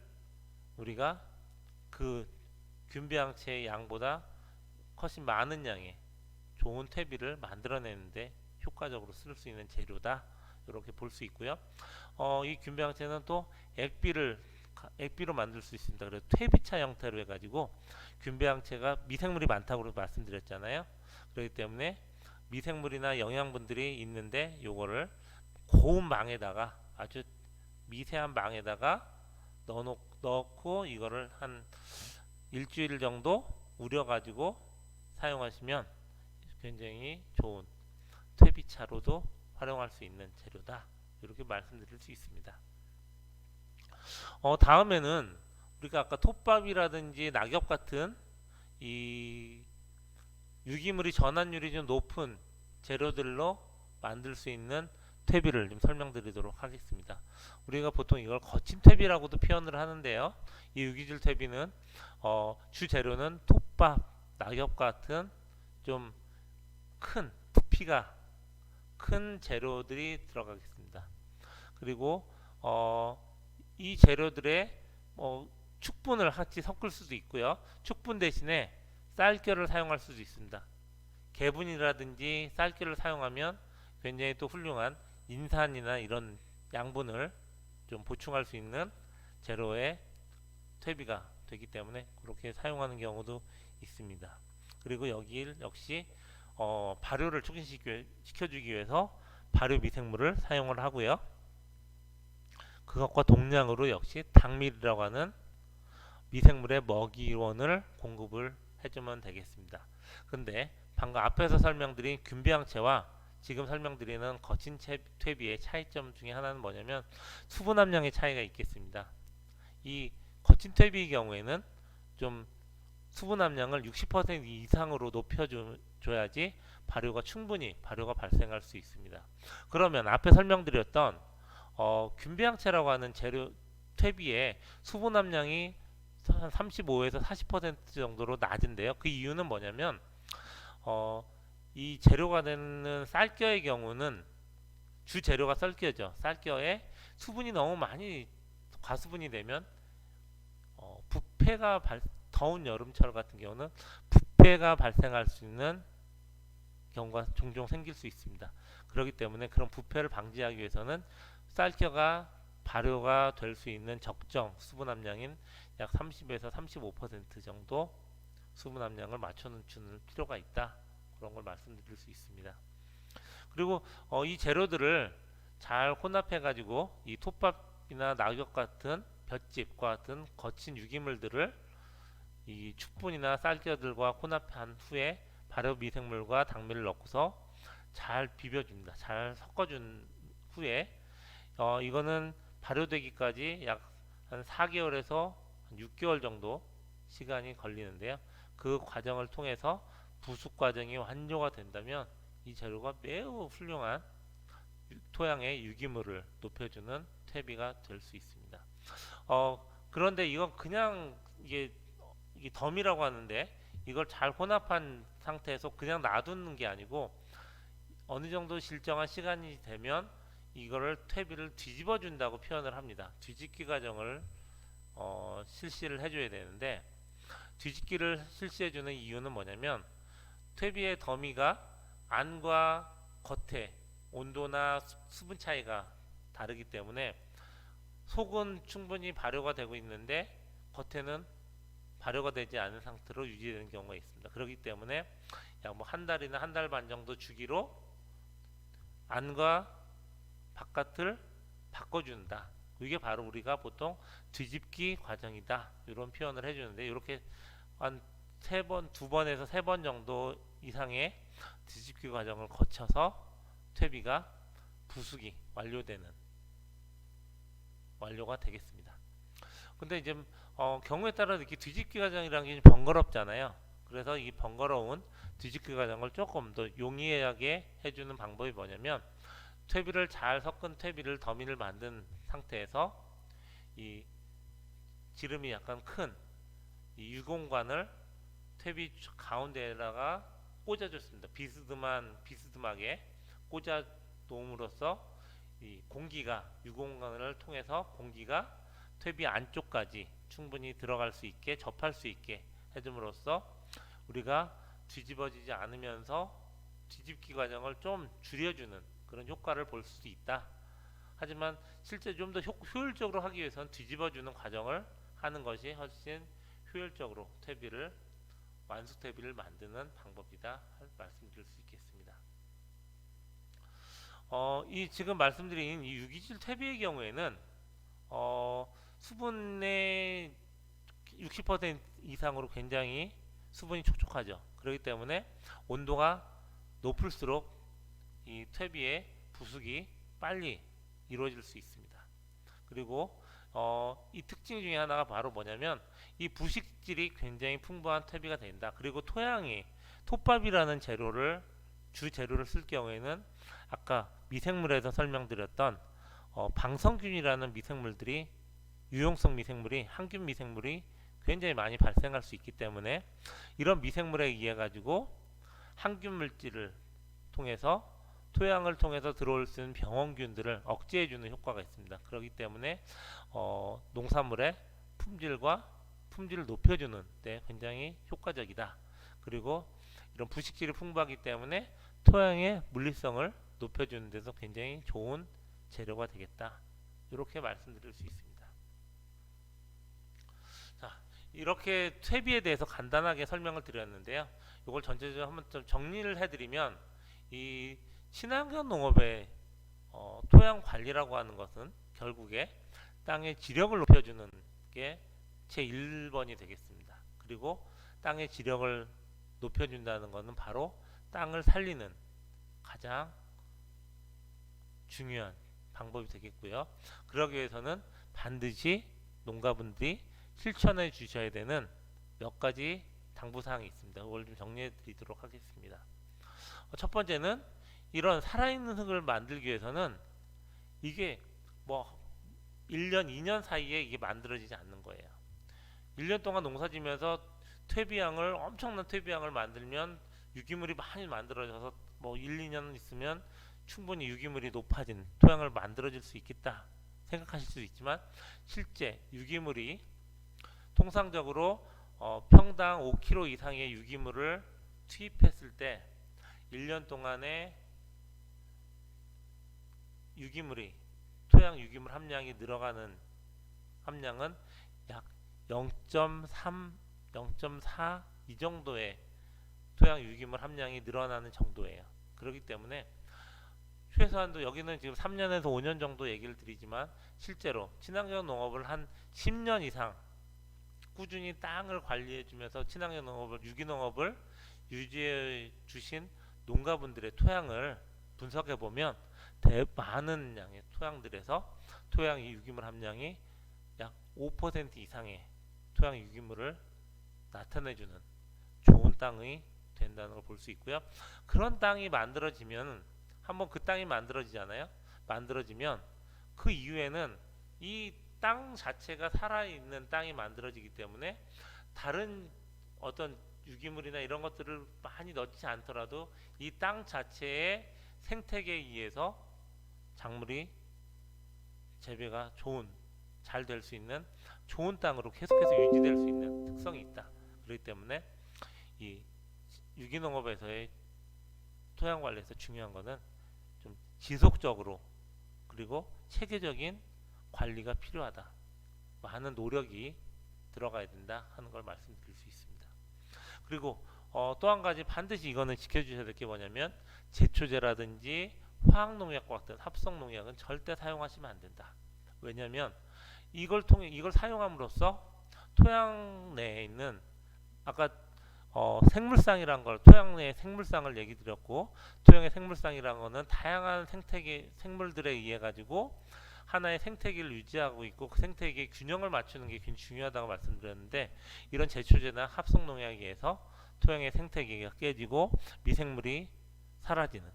우리가 그 균배양체의 양보다 훨씬 많은 양의 좋은 퇴비를 만들어내는데 효과적으로 쓸 수 있는 재료다. 이렇게 볼 수 있고요. 이 균배양체는 또 액비로 만들 수 있습니다. 그래서 퇴비차 형태로 해가지고 균배양체가 미생물이 많다고 말씀드렸잖아요. 그렇기 때문에 미생물이나 영양분들이 있는데 요거를 고운 망에다가 아주 미세한 망에다가 넣고 이거를 한 일주일 정도 우려가지고 사용하시면 굉장히 좋은 퇴비차로도 활용할 수 있는 재료다. 이렇게 말씀드릴 수 있습니다. 다음에는 우리가 아까 톱밥이라든지 낙엽 같은 이 유기물이 전환율이 좀 높은 재료들로 만들 수 있는 퇴비를 좀 설명드리도록 하겠습니다. 우리가 보통 이걸 거친 퇴비라고도 표현을 하는데요. 이 유기질 퇴비는 주 재료는 톱밥, 낙엽 같은 좀 큰 부피가 큰 재료들이 들어가겠습니다. 그리고 이 재료들의 축분을 같이 섞을 수도 있고요. 축분 대신에 쌀겨를 사용할 수도 있습니다. 개분이라든지 쌀겨를 사용하면 굉장히 또 훌륭한 인산이나 이런 양분을 좀 보충할 수 있는 재료의 퇴비가 되기 때문에 그렇게 사용하는 경우도 있습니다. 그리고 여기 역시 발효를 촉진시켜주기 위해서 발효 미생물을 사용을 하고요. 그것과 동량으로 역시 당밀이라고 하는 미생물의 먹이원을 공급을 해주면 되겠습니다. 근데 방금 앞에서 설명드린 균배양체와 지금 설명드리는 거친 퇴비의 차이점 중에 하나는 뭐냐면 수분 함량의 차이가 있겠습니다. 이 거친 퇴비의 경우에는 좀 수분 함량을 60% 이상으로 높여줘야지 발효가 발생할 수 있습니다. 그러면 앞에 설명드렸던 균배양체라고 하는 재료 퇴비의 수분 함량이 한 35에서 40% 정도로 낮은데요. 그 이유는 뭐냐면 이 재료가 되는 쌀겨의 경우는 주 재료가 쌀겨죠. 쌀겨에 수분이 너무 많이 과수분이 되면 부패가 더운 여름철 같은 경우는 부패가 발생할 수 있는 경우가 종종 생길 수 있습니다. 그렇기 때문에 그런 부패를 방지하기 위해서는 쌀겨가 발효가 될 수 있는 적정 수분 함량인 약 30에서 35% 정도 수분 함량을 맞춰주는 필요가 있다. 그런 걸 말씀드릴 수 있습니다. 그리고 이 재료들을 잘 혼합해 가지고 이 톱밥이나 낙엽 같은 볏짚과 같은 거친 유기물들을 이 축분이나 쌀겨들과 혼합한 후에 발효 미생물과 당밀을 넣고서 잘 비벼줍니다. 잘 섞어준 후에 이거는 발효되기까지 약 한 4개월에서 6개월 정도 시간이 걸리는데요. 그 과정을 통해서 부숙 과정이 완료가 된다면 이 재료가 매우 훌륭한 토양의 유기물을 높여주는 퇴비가 될 수 있습니다. 그런데 이건 그냥 이게 덤이라고 하는데 이걸 잘 혼합한 상태에서 그냥 놔두는 게 아니고 어느 정도 일정한 시간이 되면 이거를 퇴비를 뒤집어 준다고 표현을 합니다. 뒤집기 과정을 실시를 해줘야 되는데 뒤집기를 실시해주는 이유는 뭐냐면 퇴비의 더미가 안과 겉에 온도나 수분 차이가 다르기 때문에 속은 충분히 발효가 되고 있는데 겉에는 발효가 되지 않은 상태로 유지되는 경우가 있습니다. 그렇기 때문에 약 뭐 한 달이나 한 달 반 정도 주기로 안과 바깥을 바꿔준다. 이게 바로 우리가 보통 뒤집기 과정이다. 이런 표현을 해주는데 이렇게 한 두 번에서 세 번 정도 이상의 뒤집기 과정을 거쳐서 퇴비가 부숙이 완료가 되겠습니다. 근데 이제 경우에 따라 이렇게 뒤집기 과정이라는 게 번거롭잖아요. 그래서 이 번거로운 뒤집기 과정을 조금 더 용이하게 해주는 방법이 뭐냐면 퇴비를 잘 섞은 퇴비를 더미를 만든 상태에서 이 지름이 약간 큰 이 유공관을 퇴비 가운데에다가 꽂아줬습니다. 비스듬하게 꽂아 놓음으로써 이 공기가 유공관을 통해서 공기가 퇴비 안쪽까지 충분히 들어갈 수 있게 접할 수 있게 해줌으로써 우리가 뒤집어지지 않으면서 뒤집기 과정을 좀 줄여주는 그런 효과를 볼 수 있다. 하지만 실제 좀 더 효율적으로 하기 위해서는 뒤집어주는 과정을 하는 것이 훨씬 효율적으로 완숙 퇴비를 만드는 방법이다 말씀드릴 수 있겠습니다. 이 지금 말씀드린 이 유기질 퇴비의 경우에는 수분의 60% 이상으로 굉장히 수분이 촉촉하죠. 그렇기 때문에 온도가 높을수록 이 퇴비의 부숙이 빨리 이루어질 수 있습니다. 그리고 이 특징 중에 하나가 바로 뭐냐면 이 부식질이 굉장히 풍부한 퇴비가 된다. 그리고 토양이 톱밥이라는 주 재료를 쓸 경우에는 아까 미생물에서 설명드렸던 방성균이라는 미생물들이 유용성 미생물이 항균 미생물이 굉장히 많이 발생할 수 있기 때문에 이런 미생물에 의해 가지고 항균 물질을 통해서 토양을 통해서 들어올 수 있는 병원균들을 억제해주는 효과가 있습니다. 그렇기 때문에 농산물의 품질을 높여주는 데 굉장히 효과적이다. 그리고 이런 부식질이 풍부하기 때문에 토양의 물리성을 높여주는 데서 굉장히 좋은 재료가 되겠다. 이렇게 말씀드릴 수 있습니다. 자, 이렇게 퇴비에 대해서 간단하게 설명을 드렸는데요. 이걸 전체적으로 한번 좀 정리를 해드리면 이 친환경 농업의 토양 관리라고 하는 것은 결국에 땅의 지력을 높여주는 게 제 1번이 되겠습니다. 그리고 땅의 지력을 높여준다는 것은 바로 땅을 살리는 가장 중요한 방법이 되겠고요. 그러기 위해서는 반드시 농가분들이 실천해 주셔야 되는 몇 가지 당부사항이 있습니다. 이걸 좀 정리해 드리도록 하겠습니다. 첫 번째는 이런 살아있는 흙을 만들기 위해서는 이게 뭐 1년, 2년 사이에 이게 만들어지지 않는 거예요. 1년 동안 농사 지면서 엄청난 퇴비양을 만들면 유기물이 많이 만들어져서 뭐 1, 2년 있으면 충분히 유기물이 높아진 토양을 만들어질 수 있겠다 생각하실 수 있지만 실제 유기물이 통상적으로 평당 5kg 이상의 유기물을 투입했을 때 1년 동안에 토양 유기물 함량이 늘어가는 함량은 약 0.3, 0.4 이 정도의 토양 유기물 함량이 늘어나는 정도예요. 그렇기 때문에 최소한도 여기는 지금 3년에서 5년 정도 얘기를 드리지만 실제로 친환경 농업을 한 10년 이상 꾸준히 땅을 관리해 주면서 친환경 농업을 유기농업을 유지해 주신 농가분들의 토양을 분석해 보면 많은 양의 토양들에서 토양 유기물 함량이 약 5% 이상의 토양 유기물을 나타내주는 좋은 땅이 된다는 걸 볼 수 있고요. 그런 땅이 만들어지면 한번 그 땅이 만들어지잖아요. 만들어지면 그 이후에는 이 땅 자체가 살아있는 땅이 만들어지기 때문에 다른 어떤 유기물이나 이런 것들을 많이 넣지 않더라도 이 땅 자체의 생태계에 의해서 작물이 재배가 잘 될 수 있는 좋은 땅으로 계속해서 유지될 수 있는 특성이 있다. 그렇기 때문에 이 유기농업에서의 토양 관리에서 중요한 거는 좀 지속적으로 그리고 체계적인 관리가 필요하다. 많은 노력이 들어가야 된다 하는 걸 말씀드릴 수 있습니다. 그리고 또 한 가지 반드시 이거는 지켜주셔야 될 게 뭐냐면 제초제라든지 화학농약과 같은 합성농약은 절대 사용하시면 안 된다. 왜냐하면 이걸 사용함으로써 토양 내에 있는 아까 생물상이란 걸 토양 내의 생물상을 얘기 드렸고 토양의 생물상이란 거는 다양한 생태계 생물들에 의해 가지고 하나의 생태계를 유지하고 있고 그 생태계의 균형을 맞추는 게 굉장히 중요하다고 말씀드렸는데 이런 제초제나 합성농약에 의해서 토양의 생태계가 깨지고 미생물이 사라지는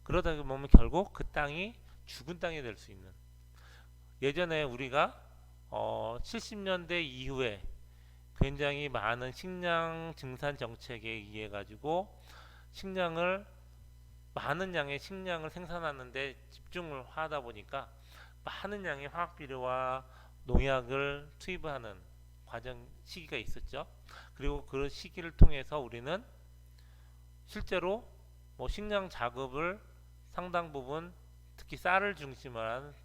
그러다 보면 결국 그 땅이 죽은 땅이 될 수 있는 예전에 우리가 70년대 이후에 굉장히 많은 식량 증산 정책에 의해 가지고 많은 양의 식량을 생산하는데 집중을 하다 보니까 많은 양의 화학 비료와 농약을 투입하는 시기가 있었죠. 그리고 그 시기를 통해서 우리는 실제로 식량 작업을 상당 부분 특히 쌀을 중심으로 한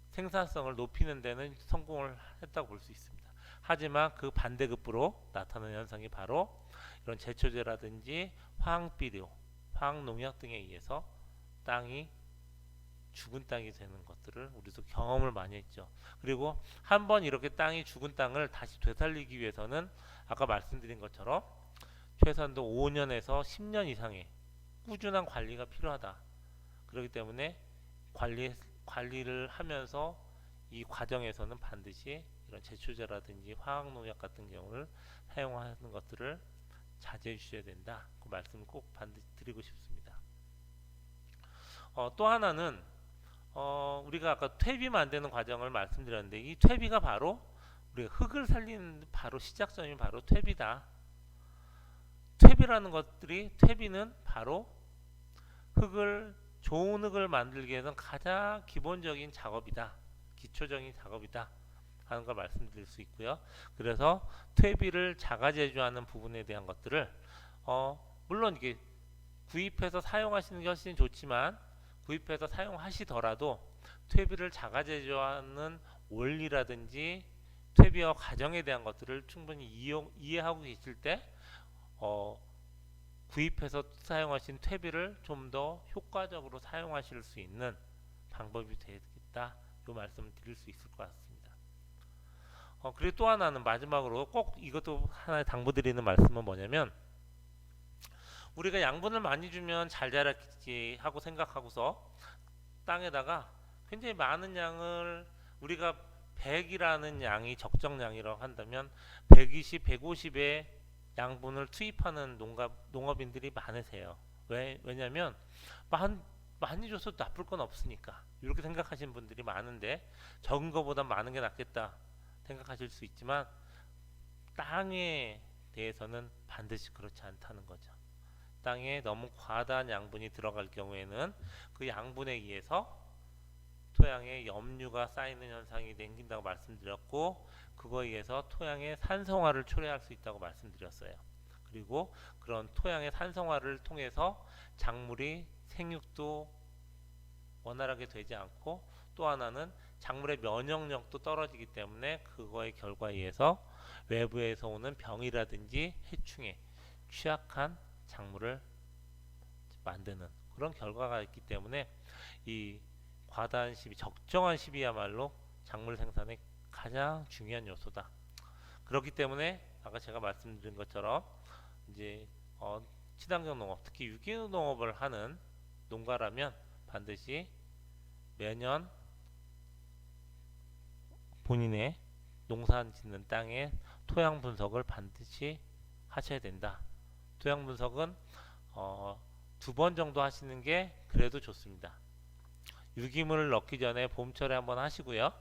생산성을 높이는 데는 성공을 했다고 볼 수 있습니다. 하지만 그 반대급부로 나타나는 현상이 바로 이런 제초제라든지 화학비료, 화학농약 등에 의해서 땅이 죽은 땅이 되는 것들을 우리도 경험을 많이 했죠. 그리고 한번 이렇게 땅이 죽은 땅을 다시 되살리기 위해서는 아까 말씀드린 것처럼 최소한도 5년에서 10년 이상의 꾸준한 관리가 필요하다. 그렇기 때문에 관리를 하면서 이 과정에서는 반드시 이런 제초제라든지 화학농약 같은 경우를 사용하는 것들을 자제해 주셔야 된다. 그 말씀을 꼭 반드시 드리고 싶습니다. 또 하나는 우리가 아까 퇴비 만드는 과정을 말씀드렸는데 이 퇴비가 바로 우리가 흙을 살리는 바로 시작점이 바로 퇴비다. 퇴비는 바로 좋은 흙을 만들기 위해서는 가장 기본적인 작업이다. 기초적인 작업이다. 하는 걸 말씀드릴 수 있고요. 그래서 퇴비를 자가제조하는 부분에 대한 것들을 물론 이게 구입해서 사용하시는 게 훨씬 좋지만 구입해서 사용하시더라도 퇴비를 자가제조하는 원리라든지 퇴비와 과정에 대한 것들을 충분히 이해하고 계실 때 구입해서 사용하신 퇴비를 좀 더 효과적으로 사용하실 수 있는 방법이 되겠다. 이 말씀을 드릴 수 있을 것 같습니다. 그리고 또 하나는 마지막으로 꼭 이것도 하나의 당부드리는 말씀은 뭐냐면 우리가 양분을 많이 주면 잘 자라겠지 하고 생각하고서 땅에다가 굉장히 많은 양을 우리가 100이라는 양이 적정량이라고 한다면 120, 150의 양분을 투입하는 농업인들이 많으세요. 왜냐면 많이 줘서 나쁠 건 없으니까 이렇게 생각하시는 분들이 많은데 적은 것보다 많은 게 낫겠다 생각하실 수 있지만 땅에 대해서는 반드시 그렇지 않다는 거죠. 땅에 너무 과다한 양분이 들어갈 경우에는 그 양분에 의해서 토양에 염류가 쌓이는 현상이 생긴다고 말씀드렸고 그거에 의해서 토양의 산성화를 초래할 수 있다고 말씀드렸어요. 그리고 그런 토양의 산성화를 통해서 작물이 생육도 원활하게 되지 않고 또 하나는 작물의 면역력도 떨어지기 때문에 그거의 결과에 의해서 외부에서 오는 병이라든지 해충에 취약한 작물을 만드는 그런 결과가 있기 때문에 이 과다한 시비, 적정한 시비야말로 작물 생산의 가장 중요한 요소다. 그렇기 때문에 아까 제가 말씀드린 것처럼 이제 친환경 농업, 특히 유기농 농업을 하는 농가라면 반드시 매년 본인의 농사 짓는 땅의 토양 분석을 반드시 하셔야 된다. 토양 분석은 2번 정도 하시는 게 그래도 좋습니다. 유기물을 넣기 전에 봄철에 한번 하시고요.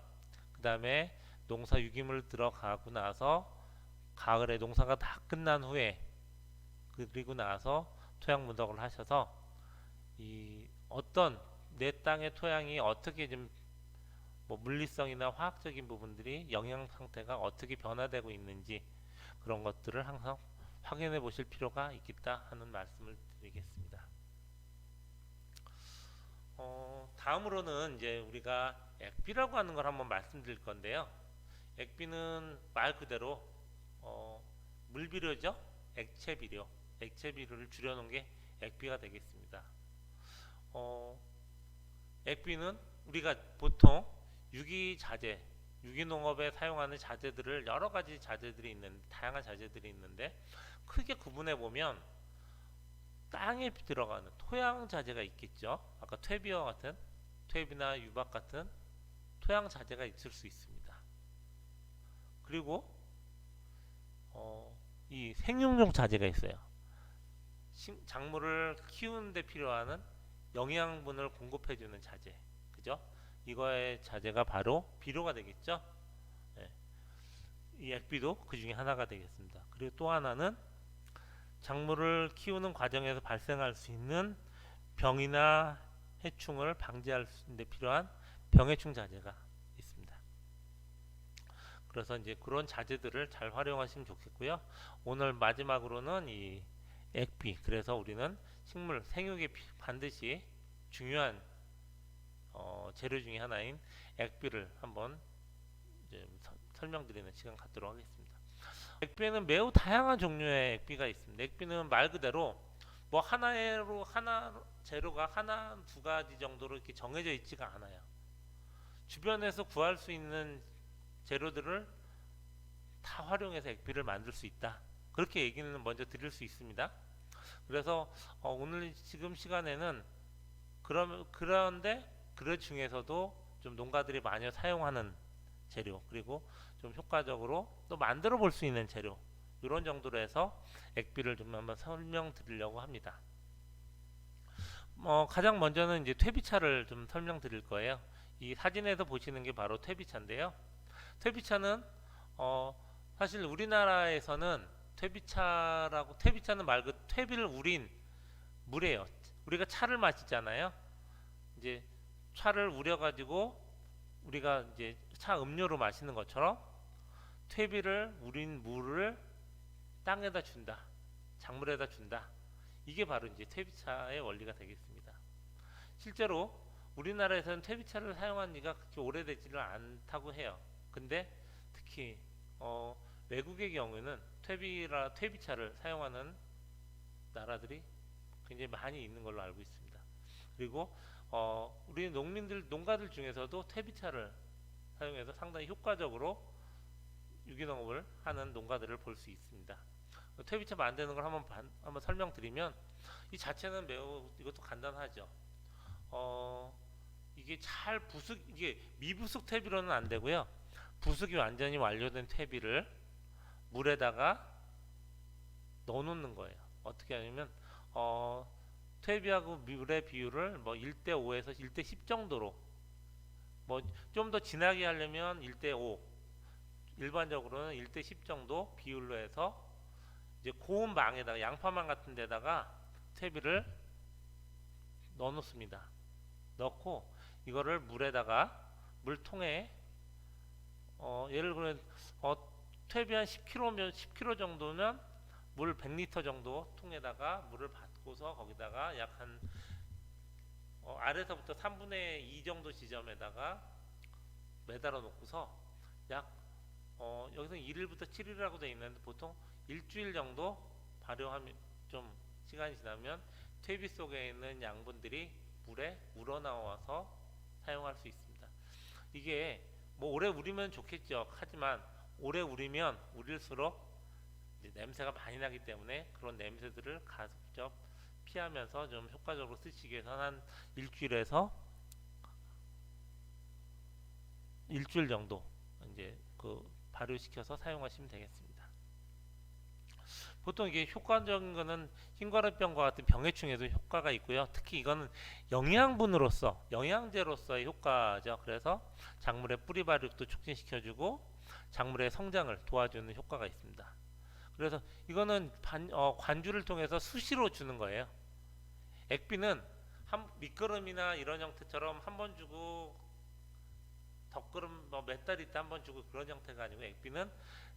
그 다음에 농사 유기물 들어가고 나서 가을에 농사가 다 끝난 후에 그리고 나서 토양 분석을 하셔서 이 어떤 내 땅의 토양이 어떻게 좀 뭐 물리성이나 화학적인 부분들이 영양 상태가 어떻게 변화되고 있는지 그런 것들을 항상 확인해 보실 필요가 있겠다 하는 말씀을 드리겠습니다. 다음으로는 이제 우리가 액비라고 하는 걸 한번 말씀드릴 건데요. 액비는 말 그대로 물비료죠. 액체 비료를 줄여놓은 게 액비가 되겠습니다. 액비는 우리가 보통 유기자재, 유기농업에 사용하는 자재들을 여러 가지 자재들이 있는 다양한 자재들이 있는데 크게 구분해 보면 땅에 들어가는 토양 자재가 있겠죠. 아까 퇴비와 같은 퇴비나 유박 같은 토양 자재가 있을 수 있습니다. 그리고 이 생육용 자재가 있어요. 작물을 키우는 데 필요한 영양분을 공급해주는 자재, 그죠? 이거의 자재가 바로 비료가 되겠죠. 네. 이 액비도 그 중에 하나가 되겠습니다. 그리고 또 하나는 작물을 키우는 과정에서 발생할 수 있는 병이나 해충을 방지할 데 필요한 병해충 자재가 있습니다. 그래서 이제 그런 자재들을 잘 활용하시면 좋겠고요. 오늘 마지막으로는 이 액비, 그래서 우리는 식물 생육에 반드시 중요한 재료 중에 하나인 액비를 한번 이제 설명드리는 시간 갖도록 하겠습니다. 액비에는 매우 다양한 종류의 액비가 있습니다. 액비는 말 그대로 뭐 하나 재료가 하나 두 가지 정도로 이렇게 정해져 있지가 않아요. 주변에서 구할 수 있는 재료들을 다 활용해서 액비를 만들 수 있다. 그렇게 얘기는 먼저 드릴 수 있습니다. 그래서 오늘 지금 시간에는 그런데 그 중에서도 좀 농가들이 많이 사용하는 재료, 그리고 좀 효과적으로 또 만들어 볼 수 있는 재료, 이런 정도로 해서 액비를 좀 한번 설명드리려고 합니다. 가장 먼저는 이제 퇴비차를 좀 설명드릴 거예요. 이 사진에서 보시는 게 바로 퇴비차인데요. 퇴비차는 사실 우리나라에서는 퇴비차는 말 그대로 퇴비를 우린 물이에요. 우리가 차를 마시잖아요. 이제 차를 우려가지고 우리가 이제 차 음료로 마시는 것처럼 퇴비를 우린 물을 땅에다 준다, 작물에다 준다. 이게 바로 이제 퇴비차의 원리가 되겠습니다. 실제로 우리나라에서는 퇴비차를 사용한 지가 그렇게 오래되지를 않다고 해요. 근데 특히 외국의 경우에는 퇴비차를 사용하는 나라들이 굉장히 많이 있는 걸로 알고 있습니다. 그리고 우리 농가들 중에서도 퇴비차를 사용해서 상당히 효과적으로 유기농업을 하는 농가들을 볼 수 있습니다. 퇴비차 만드는 걸 한번 설명드리면, 이 자체는 매우 이것도 간단하죠. 이게 미부숙 퇴비로는 안 되고요. 부숙이 완전히 완료된 퇴비를 물에다가 넣어놓는 거예요. 어떻게 하냐면 퇴비하고 물의 비율을 뭐 1대5에서 1대10 정도로, 뭐 좀 더 진하게 하려면 1대5, 일반적으로는 1대10 정도 비율로 해서 이제 고온 망에다가, 양파망 같은 데다가 퇴비를 넣어 놓습니다. 넣고 이거를 물통에 예를 들면 퇴비 한 10kg 정도면 물 100리터 정도 통에다가 물을 붓고서 거기다가 약 한 아래서부터 3분의 2 정도 지점에다가 매달아 놓고서 약 여기서 1일부터 7일이라고 되어 있는데 보통 일주일 정도 발효하면, 좀 시간이 지나면 퇴비 속에 있는 양분들이 물에 우러나와서 사용할 수 있습니다. 이게 뭐 오래 우리면 좋겠죠. 하지만 오래 우리면 우릴수록 이제 냄새가 많이 나기 때문에 그런 냄새들을 가급적 피하면서 좀 효과적으로 쓰시기 위해서 한 일주일 정도 이제 그 발효시켜서 사용하시면 되겠습니다. 보통 이게 효과적인 거는 흰과르병과 같은 병해충에도 효과가 있고요. 특히 이거는 영양분으로서 영양제로서의 효과죠. 그래서 작물의 뿌리 발육도 촉진시켜주고 작물의 성장을 도와주는 효과가 있습니다. 그래서 이거는 관주를 통해서 수시로 주는 거예요. 액비는 밑거름이나 이런 형태처럼 한 번 주고 덧거름 몇 달 있다 한 번 주고 그런 형태가 아니고 액비는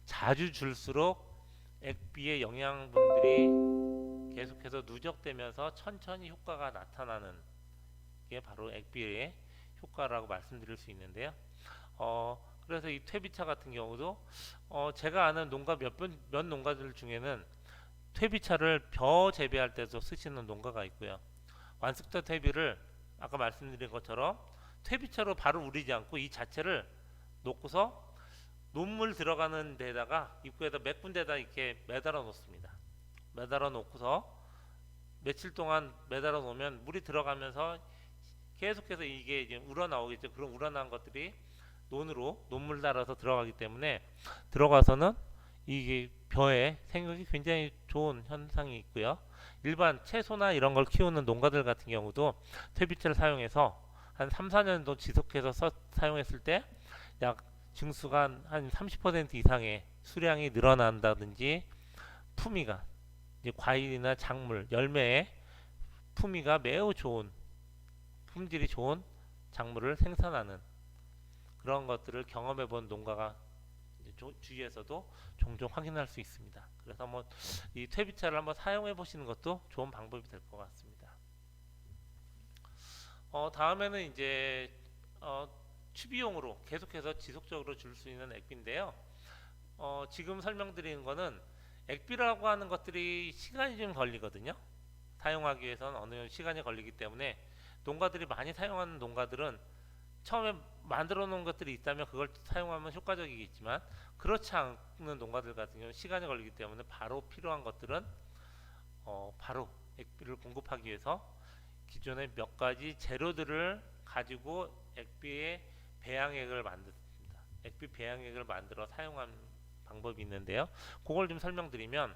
자주 줄수록 액비의 영양분들이 계속해서 누적되면서 천천히 효과가 나타나는 게 바로 액비의 효과라고 말씀드릴 수 있는데요. 그래서 이 퇴비차 같은 경우도 제가 아는 농가 몇 농가들 중에는 퇴비차를 벼 재배할 때도 쓰시는 농가가 있고요. 완숙자 퇴비를 아까 말씀드린 것처럼 퇴비차로 바로 우리지 않고 이 자체를 놓고서 논물 들어가는 데다가 입구에다 몇 군데다 이렇게 매달아 놓습니다. 매달아 놓고서 며칠 동안 매달아 놓으면 물이 들어가면서 계속해서 이게 이제 우러나오겠죠. 그런 우러나온 것들이 논물 달아서 들어가기 때문에 들어가서는 이게 벼에 생육이 굉장히 좋은 현상이 있고요. 일반 채소나 이런 걸 키우는 농가들 같은 경우도 퇴비차를 사용해서 한 3, 4년도 지속해서 사용했을 때 약 증수가 한 30% 이상의 수량이 늘어난다든지 품위가 이제 과일이나 작물, 열매의 품위가 매우 좋은 품질이 좋은 작물을 생산하는 그런 것들을 경험해 본 농가가 주위에서도 종종 확인할 수 있습니다. 그래서 한번 이 퇴비차를 한번 사용해 보시는 것도 좋은 방법이 될 것 같습니다. 다음에는 이제 취비용으로 계속해서 지속적으로 줄 수 있는 액비인데요. 지금 설명드리는 거는 액비라고 하는 것들이 시간이 좀 걸리거든요. 사용하기 위해서는 어느 정도 시간이 걸리기 때문에 농가들이 많이 사용하는 농가들은 처음에 만들어 놓은 것들이 있다면 그걸 사용하면 효과적이겠지만 그렇지 않는 농가들 같은 경우는 시간이 걸리기 때문에 바로 필요한 것들은 바로 액비를 공급하기 위해서 기존의 몇 가지 재료들을 가지고 액비의 배양액을 만듭니다. 액비 배양액을 만들어 사용하는 방법이 있는데요. 그걸 좀 설명드리면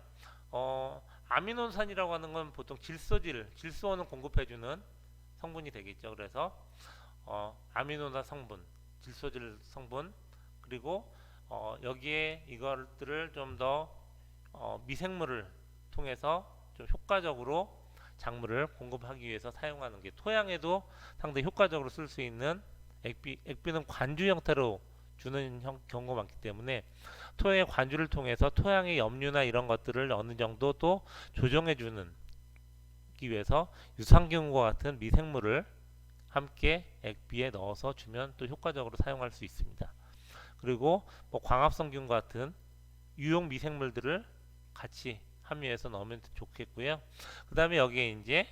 아미노산이라고 하는 건 보통 질소원을 공급해주는 성분이 되겠죠. 그래서 아미노산 성분, 질소질 성분, 그리고 여기에 이것들을 좀 더 미생물을 통해서 좀 효과적으로 작물을 공급하기 위해서 사용하는 게 토양에도 상당히 효과적으로 쓸 수 있는 액비는 관주 형태로 주는 경우가 많기 때문에 토양의 관주를 통해서 토양의 염류나 이런 것들을 어느 정도 또 조정해 주는 위해서 유산균과 같은 미생물을 함께 액비에 넣어서 주면 또 효과적으로 사용할 수 있습니다. 그리고 뭐 광합성균 같은 유용 미생물들을 같이 함유해서 넣으면 좋겠고요. 그 다음에 여기에 이제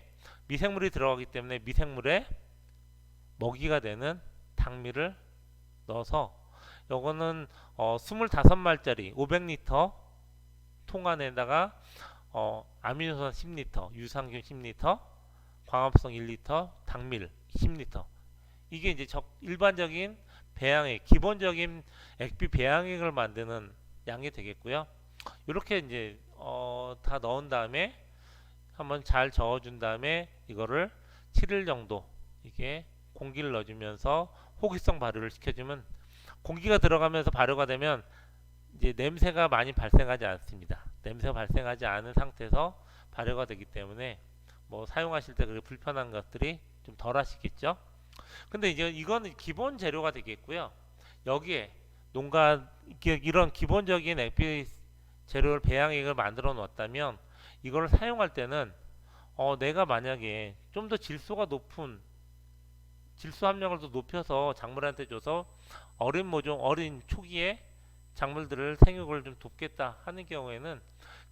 미생물이 들어가기 때문에 미생물의 먹이가 되는 당미를 넣어서 요거는 25말짜리 500리터 통 안에다가 아미노산 10리터, 유산균 10리터, 광합성 1리터, 당밀 10리터. 이게 이제 일반적인 배양액, 기본적인 액비 배양액을 만드는 양이 되겠고요. 이렇게 이제 다 넣은 다음에 한번 잘 저어준 다음에 이거를 7일 정도 이게 공기를 넣어주면서 호기성 발효를 시켜주면 공기가 들어가면서 발효가 되면 이제 냄새가 많이 발생하지 않습니다. 냄새가 발생하지 않은 상태에서 발효가 되기 때문에 뭐 사용하실 때 그렇게 불편한 것들이 좀 덜 하시겠죠. 근데 이제 이거는 기본 재료가 되겠고요. 여기에 이런 기본적인 액비 재료를 배양액을 만들어 놓았다면 이걸 사용할 때는 내가 만약에 좀 더 질소가 높은 질소 함량을 더 높여서 작물한테 줘서 어린 초기에 작물들을 생육을 좀 돕겠다 하는 경우에는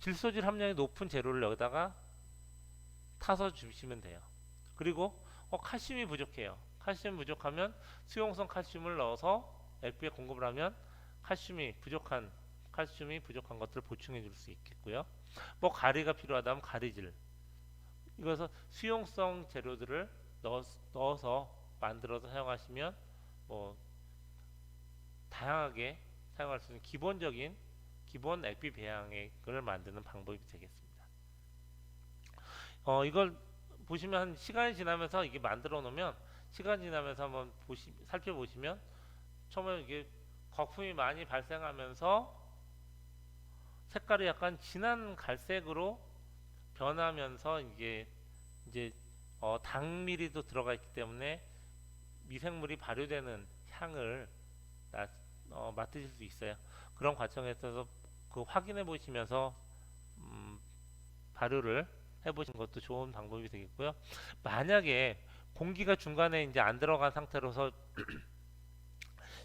질소질 함량이 높은 재료를 여기다가 타서 주시면 돼요. 그리고 칼슘이 부족해요. 칼슘 부족하면 수용성 칼슘을 넣어서 액비에 공급을 하면 칼슘이 부족한 것들을 보충해 줄 수 있겠고요. 뭐 가리가 필요하다면 가리질, 이것은 수용성 재료들을 넣어서 만들어서 사용하시면 뭐 다양하게 사용할 수 있는 기본 액비 배양액을 만드는 방법이 되겠습니다. 이걸 보시면 한 시간이 지나면서 이게 만들어 놓으면 시간 지나면서 한번 살펴보시면 처음에 이게 거품이 많이 발생하면서 색깔이 약간 진한 갈색으로 변하면서 이게 이제 당밀이도 들어가 있기 때문에 미생물이 발효되는 향을 맡으실 수 있어요. 그런 과정에 있어서 그 확인해 보시면서 발효를 해보신 것도 좋은 방법이 되겠고요. 만약에 공기가 중간에 이제 안 들어간 상태로서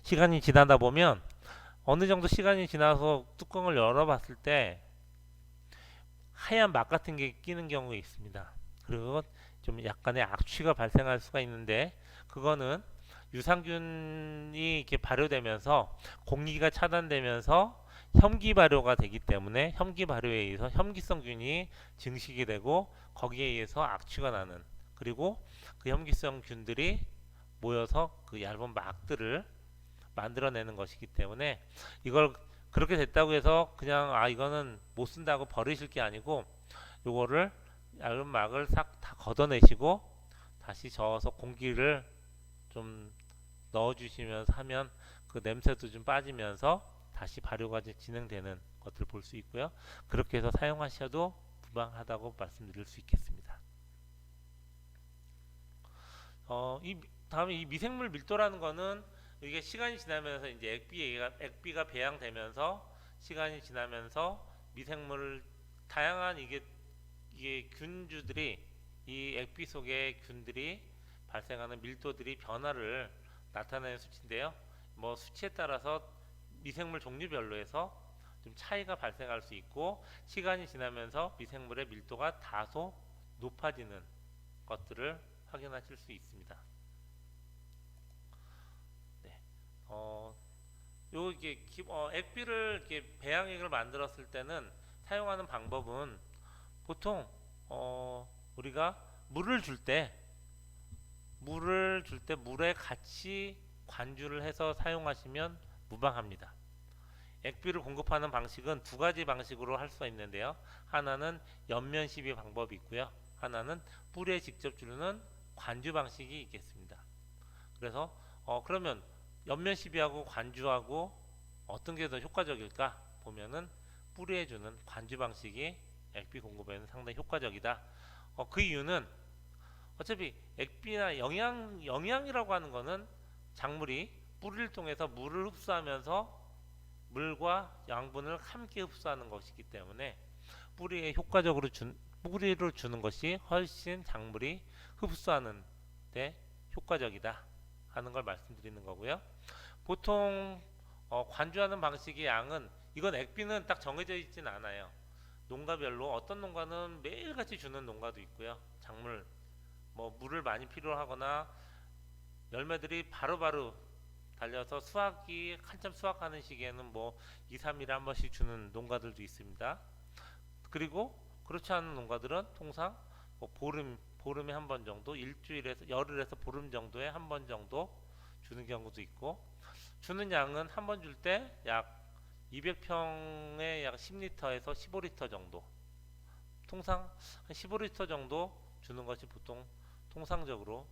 시간이 지나다 보면 어느 정도 시간이 지나서 뚜껑을 열어봤을 때 하얀 막 같은 게 끼는 경우가 있습니다. 그리고 좀 약간의 악취가 발생할 수가 있는데 그거는 유산균이 이렇게 발효되면서 공기가 차단되면서 혐기 발효가 되기 때문에 혐기 발효에 의해서 혐기성균이 증식이 되고 거기에 의해서 악취가 나는, 그리고 그 혐기성 균들이 모여서 그 얇은 막들을 만들어내는 것이기 때문에 이걸 그렇게 됐다고 해서 그냥 이거는 못 쓴다고 버리실 게 아니고 요거를 얇은 막을 싹 다 걷어내시고 다시 저어서 공기를 좀 넣어주시면서 하면 그 냄새도 좀 빠지면서 다시 발효가 진행되는 것들을 볼 수 있고요. 그렇게 해서 사용하셔도 무방하다고 말씀드릴 수 있겠습니다. 다음에 이 미생물 밀도라는 거는 이게 시간이 지나면서 이제 액비가 배양되면서 시간이 지나면서 미생물 다양한 이게 균주들이 이 액비 속의 균들이 발생하는 밀도들이 변화를 나타내는 수치인데요. 뭐 수치에 따라서 미생물 종류별로 해서 좀 차이가 발생할 수 있고 시간이 지나면서 미생물의 밀도가 다소 높아지는 것들을 확인하실 수 있습니다. 네. 액비를 이렇게 배양액을 만들었을 때는 사용하는 방법은 보통 우리가 물을 줄 때 물에 같이 관주를 해서 사용하시면 무방합니다. 액비를 공급하는 방식은 두 가지 방식으로 할 수가 있는데요. 하나는 옆면 시비 방법이 있고요. 하나는 뿌리에 직접 주는 관주 방식이 있겠습니다. 그래서 그러면 옆면 시비하고 관주하고 어떤 게 더 효과적일까 보면은 뿌리에 주는 관주 방식이 액비 공급에는 상당히 효과적이다. 그 이유는 어차피 액비나 영양이라고 하는 거는 작물이 뿌리를 통해서 물을 흡수하면서 물과 양분을 함께 흡수하는 것이기 때문에 뿌리로 주는 것이 훨씬 작물이 흡수하는 데 효과적이다 하는 걸 말씀드리는 거고요. 보통 관주하는 방식의 양은, 이건 액비는 딱 정해져 있진 않아요. 농가별로 어떤 농가는 매일같이 주는 농가도 있고요. 작물 뭐 물을 많이 필요로 하거나 열매들이 바로바로 달려서 한참 수확하는 시기에는 뭐 2, 3일에 한 번씩 주는 농가들도 있습니다. 그리고 그렇지 않은 농가들은 통상 뭐 보름에 한 번 정도, 열흘에서 보름 정도에 한 번 정도 주는 경우도 있고, 주는 양은 한 번 줄 때 약 200평에 약 10리터에서 15리터 정도, 통상 한 15리터 정도 주는 것이 보통 통상적으로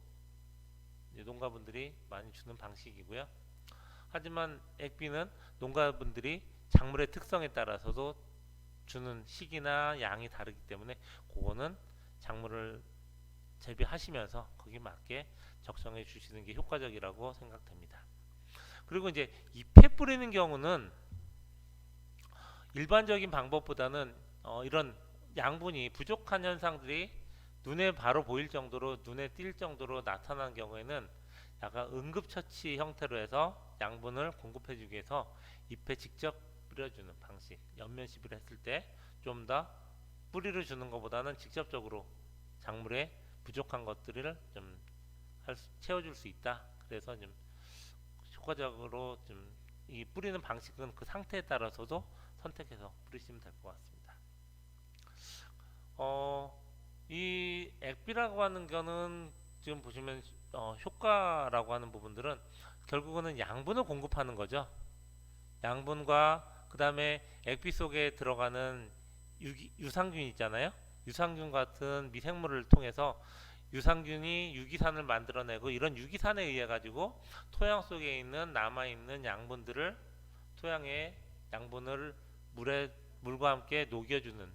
농가분들이 많이 주는 방식이고요. 하지만 액비는 농가분들이 작물의 특성에 따라서도 주는 시기나 양이 다르기 때문에 그거는 작물을 재배하시면서 거기에 맞게 적정해 주시는 게 효과적이라고 생각됩니다. 그리고 이제 잎에 뿌리는 경우는 일반적인 방법보다는 이런 양분이 부족한 현상들이 눈에 바로 보일 정도로, 눈에 띌 정도로 나타나는 경우에는 약간 응급처치 형태로 해서 양분을 공급해 주기 위해서 잎에 직접 뿌려주는 방식, 옆면 시비를 했을 때 좀 더 뿌리를 주는 것보다는 직접적으로 작물의 부족한 것들을 좀 채워줄 수 있다. 그래서 좀 효과적으로 좀 이 뿌리는 방식은 그 상태에 따라서도 선택해서 뿌리시면 될 것 같습니다. 이 액비라고 하는 거는 지금 보시면 효과라고 하는 부분들은 결국은 양분을 공급하는 거죠. 양분과 그 다음에 액비 속에 들어가는 유산균 있잖아요. 유산균 같은 미생물을 통해서 유산균이 유기산을 만들어내고, 이런 유기산에 의해 가지고 토양 속에 있는 남아있는 양분들을, 토양의 양분을 물과 함께 녹여주는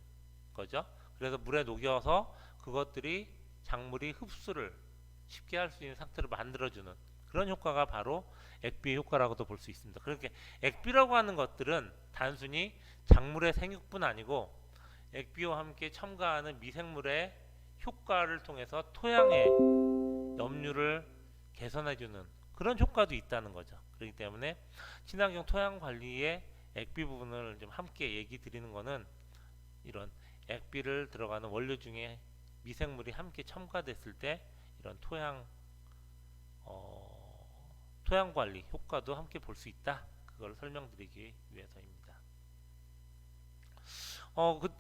거죠. 그래서 물에 녹여서 그것들이 작물이 흡수를 쉽게 할 수 있는 상태로 만들어주는 그런 효과가 바로 액비의 효과라고도 볼 수 있습니다. 그렇게 액비라고 하는 것들은 단순히 작물의 생육뿐 아니고 액비와 함께 첨가하는 미생물의 효과를 통해서 토양의 염류를 개선해주는 그런 효과도 있다는 거죠. 그렇기 때문에 친환경 토양 관리의 액비 부분을 좀 함께 얘기 드리는 거는, 이런 액비를 들어가는 원료 중에 미생물이 함께 첨가됐을 때 이런 토양 관리 효과도 함께 볼 수 있다. 그걸 설명드리기 위해서입니다.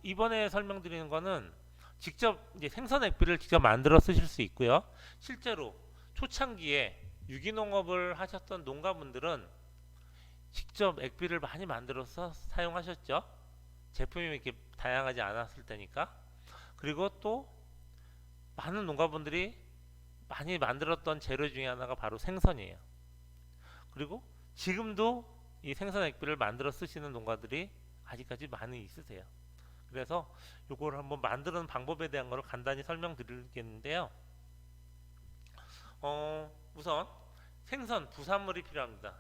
이번에 설명드리는 거는 직접 이제 생선 액비를 직접 만들어 쓰실 수 있고요. 실제로 초창기에 유기농업을 하셨던 농가분들은 직접 액비를 많이 만들어서 사용하셨죠. 제품이 이렇게 다양하지 않았을 테니까. 그리고 또 많은 농가분들이 많이 만들었던 재료 중에 하나가 바로 생선이에요. 그리고 지금도 이 생선 액비를 만들어 쓰시는 농가들이 아직까지 많이 있으세요. 그래서 이걸 한번 만드는 방법에 대한 걸 간단히 설명드리겠는데요. 우선 생선 부산물이 필요합니다.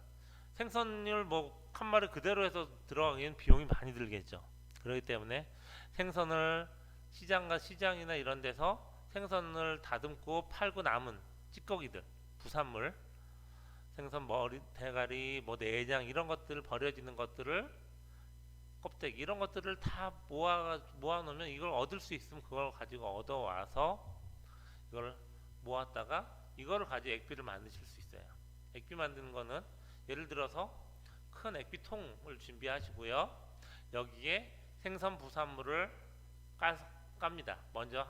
생선을 뭐 한 마리 그대로 해서 들어가기엔 비용이 많이 들겠죠. 그렇기 때문에 생선을 시장이나 이런 데서 생선을 다듬고 팔고 남은 찌꺼기들, 부산물, 생선 머리, 대가리, 뭐 내장 이런 것들, 버려지는 것들을, 껍데기 이런 것들을 다 모아 놓으면, 이걸 얻을 수 있으면 그걸 가지고 얻어 와서 이걸 모았다가 이거를 가지고 액비를 만드실 수 있어요. 액비 만드는 거는 예를 들어서 큰 액비통을 준비하시고요. 여기에 생선 부산물을 깝니다. 먼저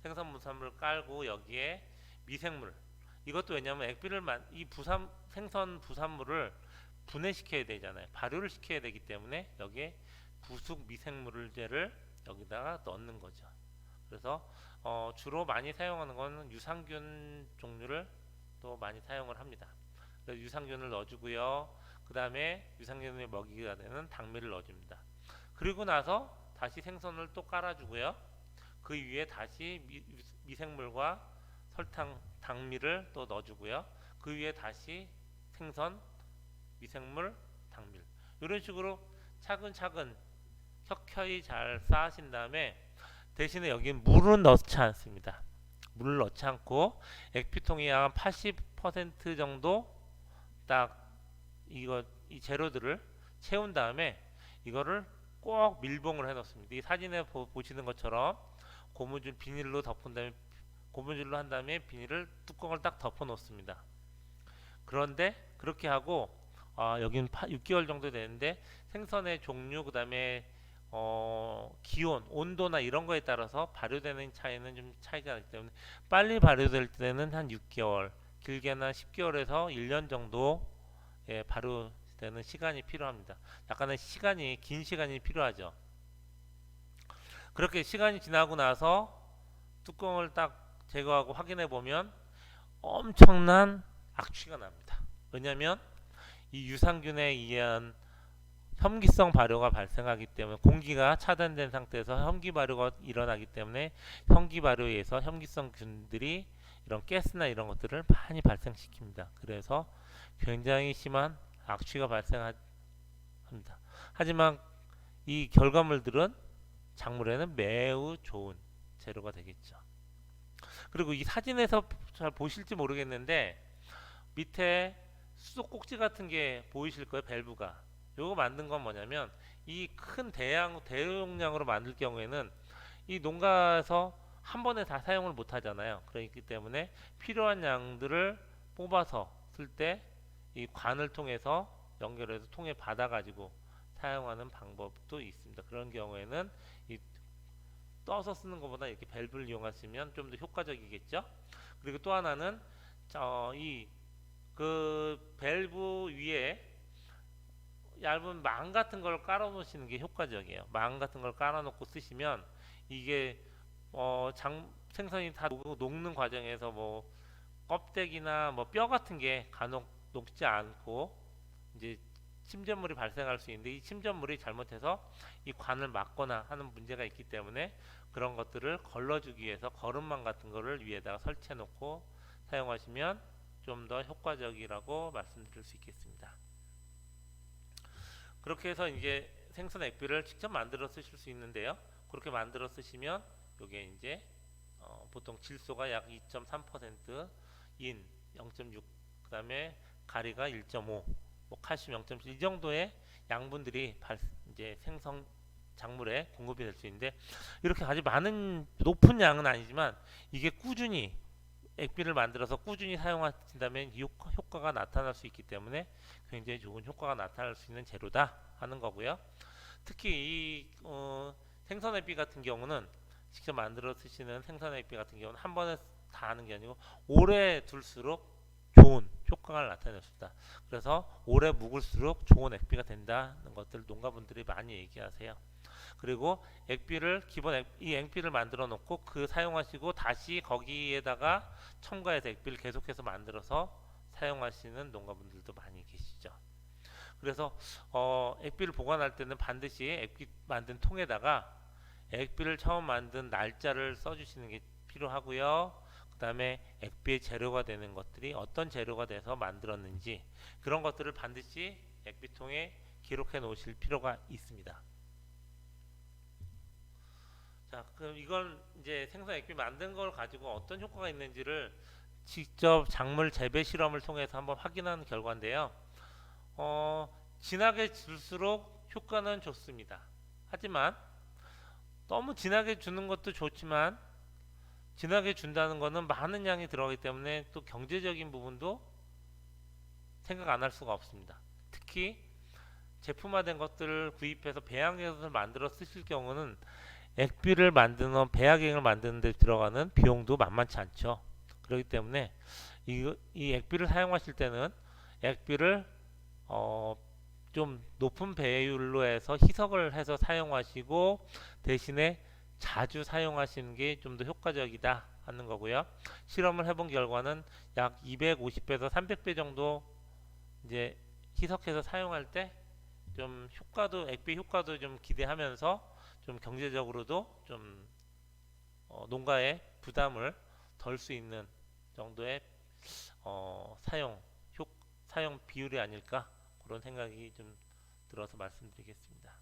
생선 부산물을 깔고 여기에 미생물, 이것도 왜냐하면 액비를 생선 부산물을 분해시켜야 되잖아요. 발효를 시켜야 되기 때문에 여기에 부숙 미생물제를 여기다가 넣는 거죠. 그래서 주로 많이 사용하는 거는 유산균 종류를 또 많이 사용을 합니다. 그래서 유산균을 넣어주고요. 그 다음에 유산균의 먹이가 되는 당미를 넣어줍니다. 그리고 나서 다시 생선을 또 깔아주고요. 그 위에 다시 미생물과 설탕, 당미를 또 넣어주고요. 그 위에 다시 생선, 미생물, 당밀, 이런 식으로 차근차근 켜켜이 잘 쌓으신 다음에, 대신에 여기는 물은 넣지 않습니다. 물을 넣지 않고 액비통이 한 80% 정도 딱 이 재료들을 채운 다음에 이거를 꼭 밀봉을 해 놓습니다. 이 사진에 보시는 것처럼 고무줄 비닐로 덮은 다음에, 고무줄로 한 다음에 비닐을 뚜껑을 딱 덮어 놓습니다. 그런데 그렇게 하고 여기는 6개월 정도 되는데 생선의 종류, 그 다음에 기온, 온도나 이런 거에 따라서 발효되는 차이는 좀 차이가 나기 때문에 빨리 발효될 때는 한 6개월, 길게는 10개월에서 1년 정도 발효되는 시간이 필요합니다. 약간의 긴 시간이 필요하죠. 그렇게 시간이 지나고 나서 뚜껑을 딱 제거하고 확인해 보면 엄청난 악취가 납니다. 왜냐하면 이 유산균에 의한 혐기성 발효가 발생하기 때문에, 공기가 차단된 상태에서 혐기 발효가 일어나기 때문에 혐기 발효에 의해서 혐기성 균들이 이런 가스나 이런 것들을 많이 발생시킵니다. 그래서 굉장히 심한 악취가 발생합니다. 하지만 이 결과물들은 작물에는 매우 좋은 재료가 되겠죠. 그리고 이 사진에서 잘 보실지 모르겠는데 밑에 수도 꼭지 같은 게 보이실 거예요. 밸브가. 요거 만든 건 뭐냐면, 이 큰 대용량으로 만들 경우에는 이 농가에서 한 번에 다 사용을 못 하잖아요. 그렇기 때문에 필요한 양들을 뽑아서 쓸 때 이 관을 통해서 연결해서 통에 받아 가지고 사용하는 방법도 있습니다. 그런 경우에는 이 떠서 쓰는 것보다 이렇게 밸브를 이용하시면 좀 더 효과적이겠죠. 그리고 또 하나는 이 그 밸브 위에 얇은 망 같은 걸 깔아 놓으시는 게 효과적이에요. 망 같은 걸 깔아 놓고 쓰시면 이게 생선이 다 녹는 과정에서 뭐 껍데기나 뭐 뼈 같은 게 간혹 녹지 않고 이제 침전물이 발생할 수 있는데, 이 침전물이 잘못해서 이 관을 막거나 하는 문제가 있기 때문에 그런 것들을 걸러주기 위해서 거름망 같은 거를 위에다가 설치해 놓고 사용하시면 좀 더 효과적이라고 말씀드릴 수 있겠습니다. 그렇게 해서 이제 생선 액비를 직접 만들어 쓰실 수 있는데요. 그렇게 만들어 쓰시면 이게 이제 보통 질소가 약 2.3%인 0.6, 그 다음에 가리가 1.5, 뭐 칼슘 0.7, 이 정도의 양분들이 이제 생선 작물에 공급이 될 수 있는데, 이렇게 아주 많은 높은 양은 아니지만 이게 꾸준히 액비를 만들어서 꾸준히 사용하신다면 이 효과가 나타날 수 있기 때문에 굉장히 좋은 효과가 나타날 수 있는 재료다 하는 거고요. 특히 이 생선 액비 같은 경우는 직접 만들어 쓰시는 생선 액비 같은 경우는 한 번에 다 하는 게 아니고 오래 둘수록 좋은 효과가 나타낼 수 있다. 그래서 오래 묵을수록 좋은 액비가 된다는 것들 농가분들이 많이 얘기하세요. 그리고 액비를 이 액비를 만들어 놓고 그 사용하시고 다시 거기에다가 첨가해서 액비를 계속해서 만들어서 사용하시는 농가분들도 많이 계시죠. 그래서 액비를 보관할 때는 반드시 액비 만든 통에다가 액비를 처음 만든 날짜를 써주시는 게 필요하고요. 그 다음에 액비의 재료가 되는 것들이 어떤 재료가 돼서 만들었는지, 그런 것들을 반드시 액비통에 기록해 놓으실 필요가 있습니다. 자, 그럼 이건 이제 생선 액비 만든 걸 가지고 어떤 효과가 있는지를 직접 작물 재배 실험을 통해서 한번 확인한 결과인데요. 진하게 줄수록 효과는 좋습니다. 하지만 너무 진하게 주는 것도 좋지만, 진하게 준다는 것은 많은 양이 들어가기 때문에 또 경제적인 부분도 생각 안 할 수가 없습니다. 특히 제품화된 것들을 구입해서 배양액을 만들어 쓰실 경우는 액비를 만드는, 배양액을 만드는 데 들어가는 비용도 만만치 않죠. 그렇기 때문에 이 액비를 사용하실 때는 액비를 좀 높은 배율로 해서 희석을 해서 사용하시고, 대신에 자주 사용하시는 게 좀 더 효과적이다 하는 거고요. 실험을 해본 결과는 약 250배에서 300배 정도 이제 희석해서 사용할 때 좀 액비 효과도 좀 기대하면서 좀 경제적으로도 좀 농가의 부담을 덜 수 있는 정도의 사용 비율이 아닐까, 그런 생각이 좀 들어서 말씀드리겠습니다.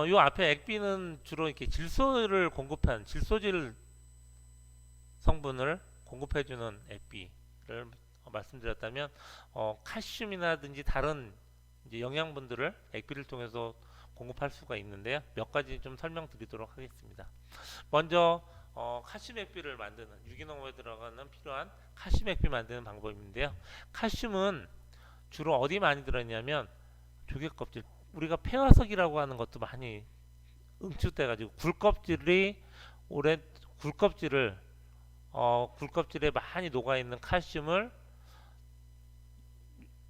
요 앞에 액비는 주로 이렇게 질소를 공급한, 질소질 성분을 공급해주는 액비를 말씀드렸다면, 칼슘이라든지 다른 이제 영양분들을 액비를 통해서 공급할 수가 있는데요. 몇 가지 좀 설명드리도록 하겠습니다. 먼저 칼슘 액비를 만드는, 유기농업에 들어가는 필요한 칼슘 액비 만드는 방법인데요. 칼슘은 주로 어디 많이 들어있냐면 조개 껍질, 우리가 폐화석이라고 하는 것도 많이 응축돼 가지고 굴껍질에 많이 녹아 있는 칼슘을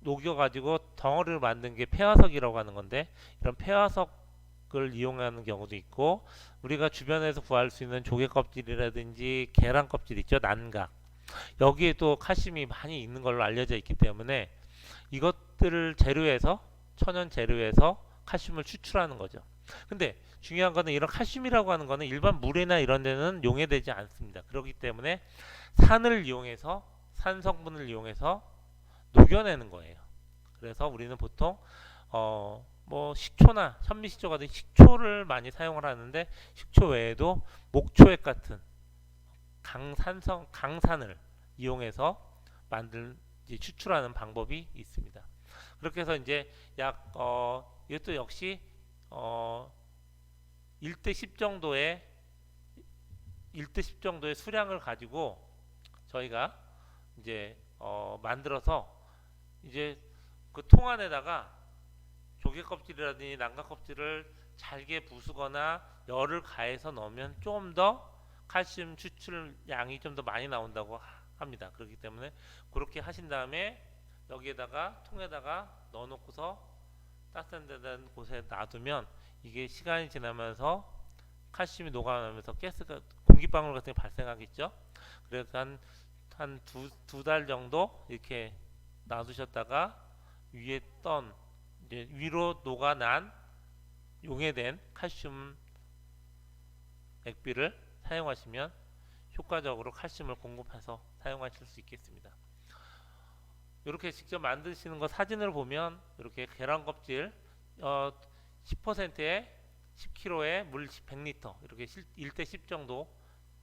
녹여 가지고 덩어리를 만든 게 폐화석이라고 하는 건데, 이런 폐화석을 이용하는 경우도 있고, 우리가 주변에서 구할 수 있는 조개 껍질이라든지 계란 껍질 있죠, 난각, 여기에도 칼슘이 많이 있는 걸로 알려져 있기 때문에 이것들을 천연 재료에서 칼슘을 추출하는 거죠. 근데 중요한 거는 이런 칼슘이라고 하는 거는 일반 물이나 이런 데는 용해되지 않습니다. 그렇기 때문에 산 성분을 이용해서 녹여내는 거예요. 그래서 우리는 보통 뭐 식초나 현미식초 같은 식초를 많이 사용을 하는데, 식초 외에도 목초액 같은 강산을 이용해서 추출하는 방법이 있습니다. 그렇게 해서 이제 이것도 역시 1대 10 정도의 1대 10 정도의 수량을 가지고 저희가 이제 만들어서 이제 그 통 안에다가 조개 껍질이라든지 난각 껍질을 잘게 부수거나 열을 가해서 넣으면 좀 더 칼슘 추출 양이 좀 더 많이 나온다고 합니다. 그렇기 때문에 그렇게 하신 다음에 여기에다가 통에다가 넣어놓고서 따뜻한 곳에 놔두면 이게 시간이 지나면서 칼슘이 녹아나면서 가스가 공기방울 같은 게 발생하겠죠. 그래서 한 두 달 정도 이렇게 놔두셨다가 위에 이제 위로 녹아난 용해된 칼슘 액비를 사용하시면 효과적으로 칼슘을 공급해서 사용하실 수 있겠습니다. 이렇게 직접 만드시는 거 사진을 보면 이렇게 계란 껍질 10%에 10kg에 물 100리터 이렇게 1대 10 정도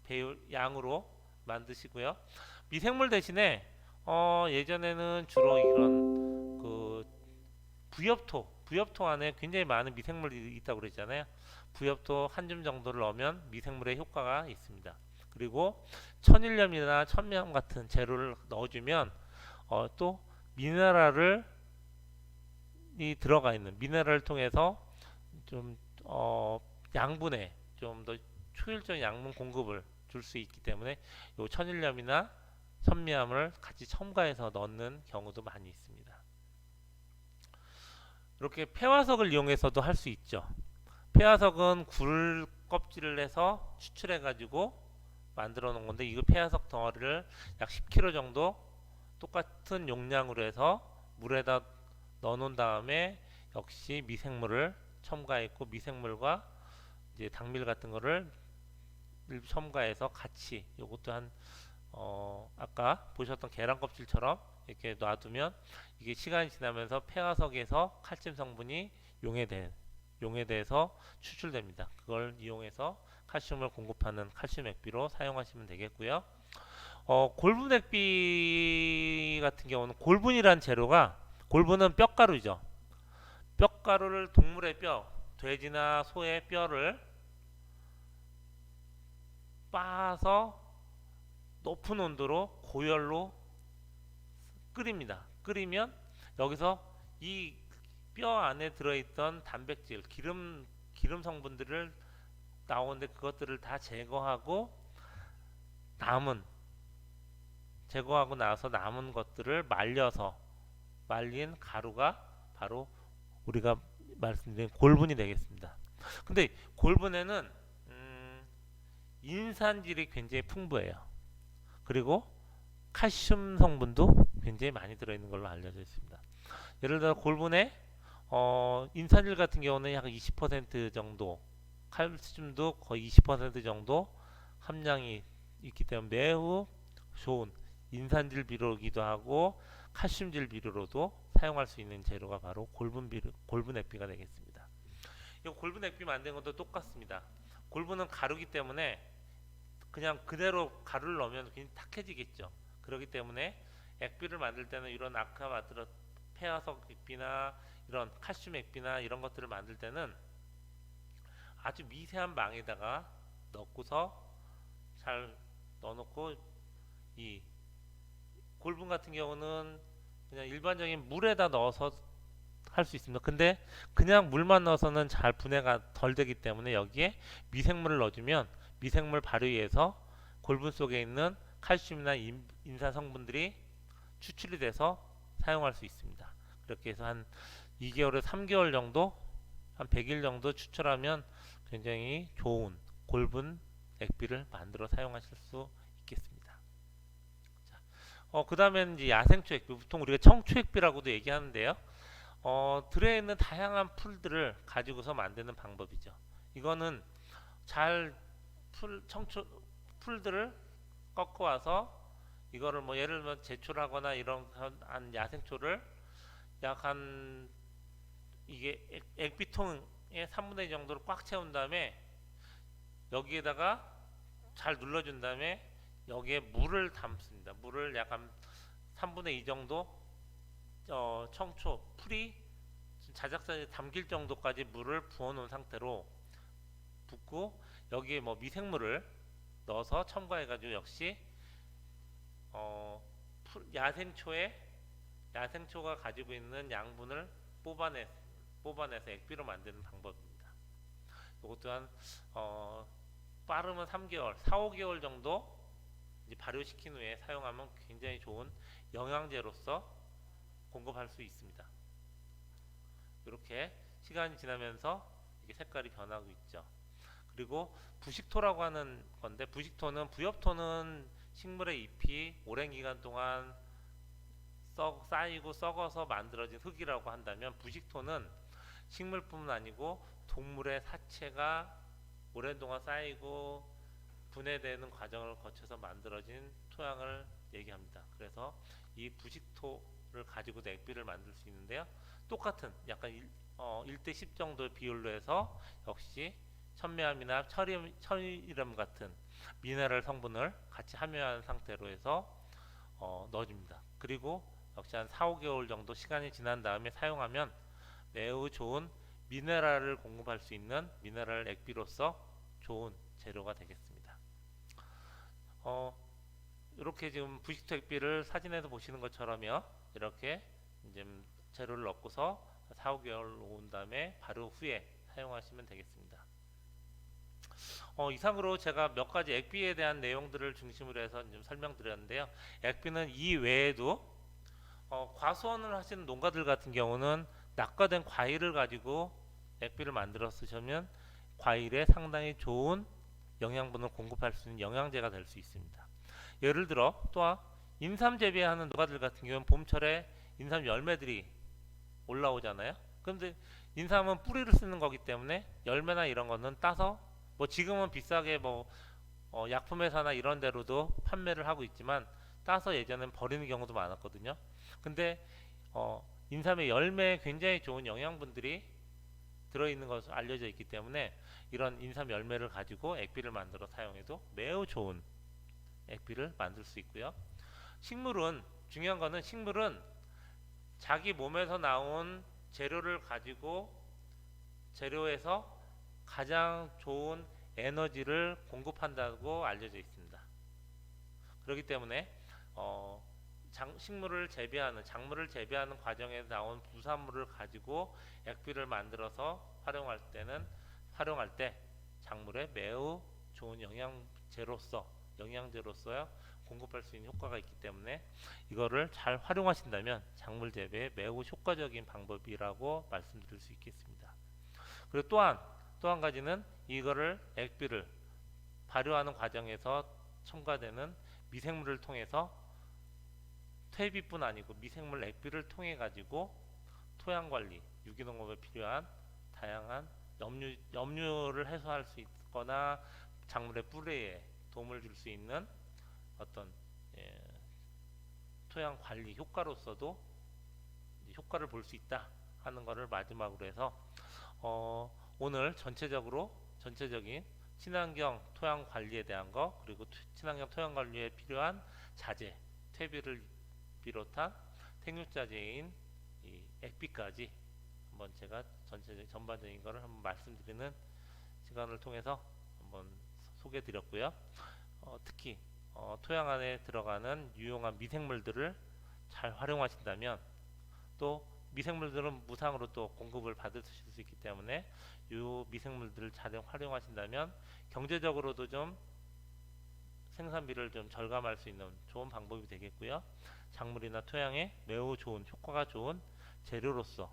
배율 양으로 만드시고요. 미생물 대신에 예전에는 주로 이런 그 부엽토 안에 굉장히 많은 미생물이 있다고 그랬잖아요. 부엽토 한 줌 정도를 넣으면 미생물의 효과가 있습니다. 그리고 천일염이나 천미염 같은 재료를 넣어주면 또 미네랄을 이 들어가 있는 미네랄을 통해서 좀 양분에 좀 더 효율적인 양분 공급을 줄 수 있기 때문에 요 천일염이나 천미염을 같이 첨가해서 넣는 경우도 많이 있습니다. 이렇게 폐화석을 이용해서도 할 수 있죠. 폐화석은 굴 껍질을 해서 추출해 가지고 만들어 놓은 건데 이거 폐화석 덩어리를 약 10kg 정도 똑같은 용량으로 해서 물에다 넣어 놓은 다음에 역시 미생물을 첨가했고 미생물과 이제 당밀 같은 거를 첨가해서 같이 요것도 한 아까 보셨던 계란 껍질처럼 이렇게 놔두면 이게 시간이 지나면서 폐화석에서 칼슘 성분이 용해돼서 추출됩니다. 그걸 이용해서 칼슘을 공급하는 칼슘 액비로 사용하시면 되겠고요. 골분 액비 같은 경우는 골분이란 재료가 골분은 뼈가루죠. 뼈가루를 동물의 뼈, 돼지나 소의 뼈를 빻아서 높은 온도로 고열로 끓입니다. 끓이면 여기서 이 뼈 안에 들어있던 단백질, 기름 성분들을 나오는데 그것들을 다 제거하고 나서 남은 것들을 말려서 말린 가루가 바로 우리가 말씀드린 골분이 되겠습니다. 근데 골분에는 인산질이 굉장히 풍부해요. 그리고 칼슘 성분도 굉장히 많이 들어있는 걸로 알려져 있습니다. 예를 들어 골분에 인산질 같은 경우는 약 20% 정도, 칼슘도 거의 20% 정도 함량이 있기 때문에 매우 좋은 인산질 비료이기도 하고 칼슘질 비료로도 사용할 수 있는 재료가 바로 골분 액비가 되겠습니다. 이 골분 액비 만드는 것도 똑같습니다. 골분은 가루기 때문에 그냥 그대로 가루를 넣으면 굉장히 탁해지겠죠. 그렇기 때문에 액비를 만들 때는 이런 아까 만들었 폐화석 액비나 이런 칼슘 액비나 이런 것들을 만들 때는 아주 미세한 망에다가 넣고서 잘 넣어놓고 이 골분 같은 경우는 그냥 일반적인 물에다 넣어서 할 수 있습니다. 근데 그냥 물만 넣어서는 잘 분해가 덜 되기 때문에 여기에 미생물을 넣어주면 미생물 발효에서 골분 속에 있는 칼슘이나 인산 성분들이 추출이 돼서 사용할 수 있습니다. 그렇게 해서 한 2개월에서 3개월 정도, 한 100일 정도 추출하면 굉장히 좋은 골분 액비를 만들어 사용하실 수 있겠습니다. 그 다음에는 이제 야생초 액비, 보통 우리가 청초 액비라고도 얘기하는데요. 들에 있는 다양한 풀들을 가지고서 만드는 방법이죠. 이거는 잘 풀들을 꺾어 와서 이거를 뭐 예를 들면 제초하거나 이런 한 야생초를 약 한 이게 액비통의 3분의 2 정도를 꽉 채운 다음에 여기에다가 잘 눌러준 다음에 여기에 물을 담습니다. 물을 약 한 3분의 2 정도 청초 풀이 자작자에 담길 정도까지 물을 부어 놓은 상태로 붓고 여기에 뭐 미생물을 넣어서 첨가해가지고 역시 야생초에 야생초가 가지고 있는 양분을 뽑아내서 액비로 만드는 방법입니다. 이것 또한 빠르면 3개월, 4, 5개월 정도 이제 발효시킨 후에 사용하면 굉장히 좋은 영양제로서 공급할 수 있습니다. 이렇게 시간이 지나면서 이게 색깔이 변하고 있죠. 그리고 부식토라고 하는 건데, 부식토는 부엽토는 식물의 잎이 오랜 기간 동안 쌓이고 썩어서 만들어진 흙이라고 한다면, 부식토는 식물뿐만 아니고 동물의 사체가 오랜 동안 쌓이고 분해되는 과정을 거쳐서 만들어진 토양을 얘기합니다. 그래서 이 부식토를 가지고도 액비를 만들 수 있는데요. 똑같은 약간 1대 10 정도의 비율로 해서 역시 천매암이나 철이름 같은 미네랄 성분을 같이 함유한 상태로 해서 넣어줍니다. 그리고 역시 한 4, 5개월 정도 시간이 지난 다음에 사용하면 매우 좋은 미네랄을 공급할 수 있는 미네랄 액비로서 좋은 재료가 되겠습니다. 이렇게 지금 부식토 액비를 사진에서 보시는 것처럼요, 이렇게 이제 재료를 넣고서 4, 5개월 온 다음에 바로 후에 사용하시면 되겠습니다. 이상으로 제가 몇 가지 액비에 대한 내용들을 중심으로 해서 좀 설명드렸는데요. 액비는 이 외에도 과수원을 하시는 농가들 같은 경우는 낙과된 과일을 가지고 액비를 만들어 쓰시면 과일에 상당히 좋은 영양분을 공급할 수 있는 영양제가 될 수 있습니다. 예를 들어 또한 인삼 재배하는 농가들 같은 경우는 봄철에 인삼 열매들이 올라오잖아요. 그런데 인삼은 뿌리를 쓰는 거기 때문에 열매나 이런 거는 따서 지금은 비싸게 약품회사나 이런 데로도 판매를 하고 있지만 따서 예전엔 버리는 경우도 많았거든요. 근데 인삼의 열매에 굉장히 좋은 영양분들이 들어있는 것으로 알려져 있기 때문에 이런 인삼 열매를 가지고 액비를 만들어 사용해도 매우 좋은 액비를 만들 수 있고요. 중요한 거는 식물은 자기 몸에서 나온 재료에서 가장 좋은 에너지를 공급한다고 알려져 있습니다. 그렇기 때문에 작물을 재배하는 과정에서 나온 부산물을 가지고 액비를 만들어서 활용할 때 작물에 매우 좋은 영양제로서 공급할 수 있는 효과가 있기 때문에 이거를 잘 활용하신다면 작물 재배에 매우 효과적인 방법이라고 말씀드릴 수 있겠습니다. 그리고 또 한 가지는 이거를 액비를 발효하는 과정에서 첨가되는 미생물을 통해서 퇴비뿐 아니고 미생물 액비를 통해 가지고 토양 관리, 유기농업에 필요한 다양한 염류를 해소할 수 있거나 작물의 뿌리에 도움을 줄 수 있는 어떤 토양 관리 효과로서도 효과를 볼 수 있다 하는 것을 마지막으로 해서 오늘 전체적인 친환경 토양 관리에 대한 거, 그리고 친환경 토양 관리에 필요한 자재, 퇴비를 비롯한 생육자재인 이 액비까지 한번 제가 전반적인 것을 한번 말씀드리는 시간을 통해서 한번 소개해 드렸고요. 특히 토양 안에 들어가는 유용한 미생물들을 잘 활용하신다면, 또 미생물들은 무상으로 또 공급을 받으실 수 있기 때문에 이 미생물들을 잘 활용하신다면 경제적으로도 좀 생산비를 좀 절감할 수 있는 좋은 방법이 되겠고요. 작물이나 토양에 매우 좋은 효과가 좋은 재료로서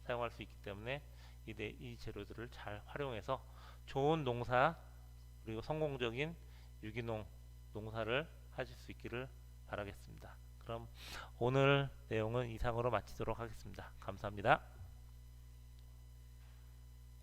사용할 수 있기 때문에 이 재료들을 잘 활용해서 좋은 농사, 그리고 성공적인 유기농 농사를 하실 수 있기를 바라겠습니다. 그럼 오늘 내용은 이상으로 마치도록 하겠습니다. 감사합니다.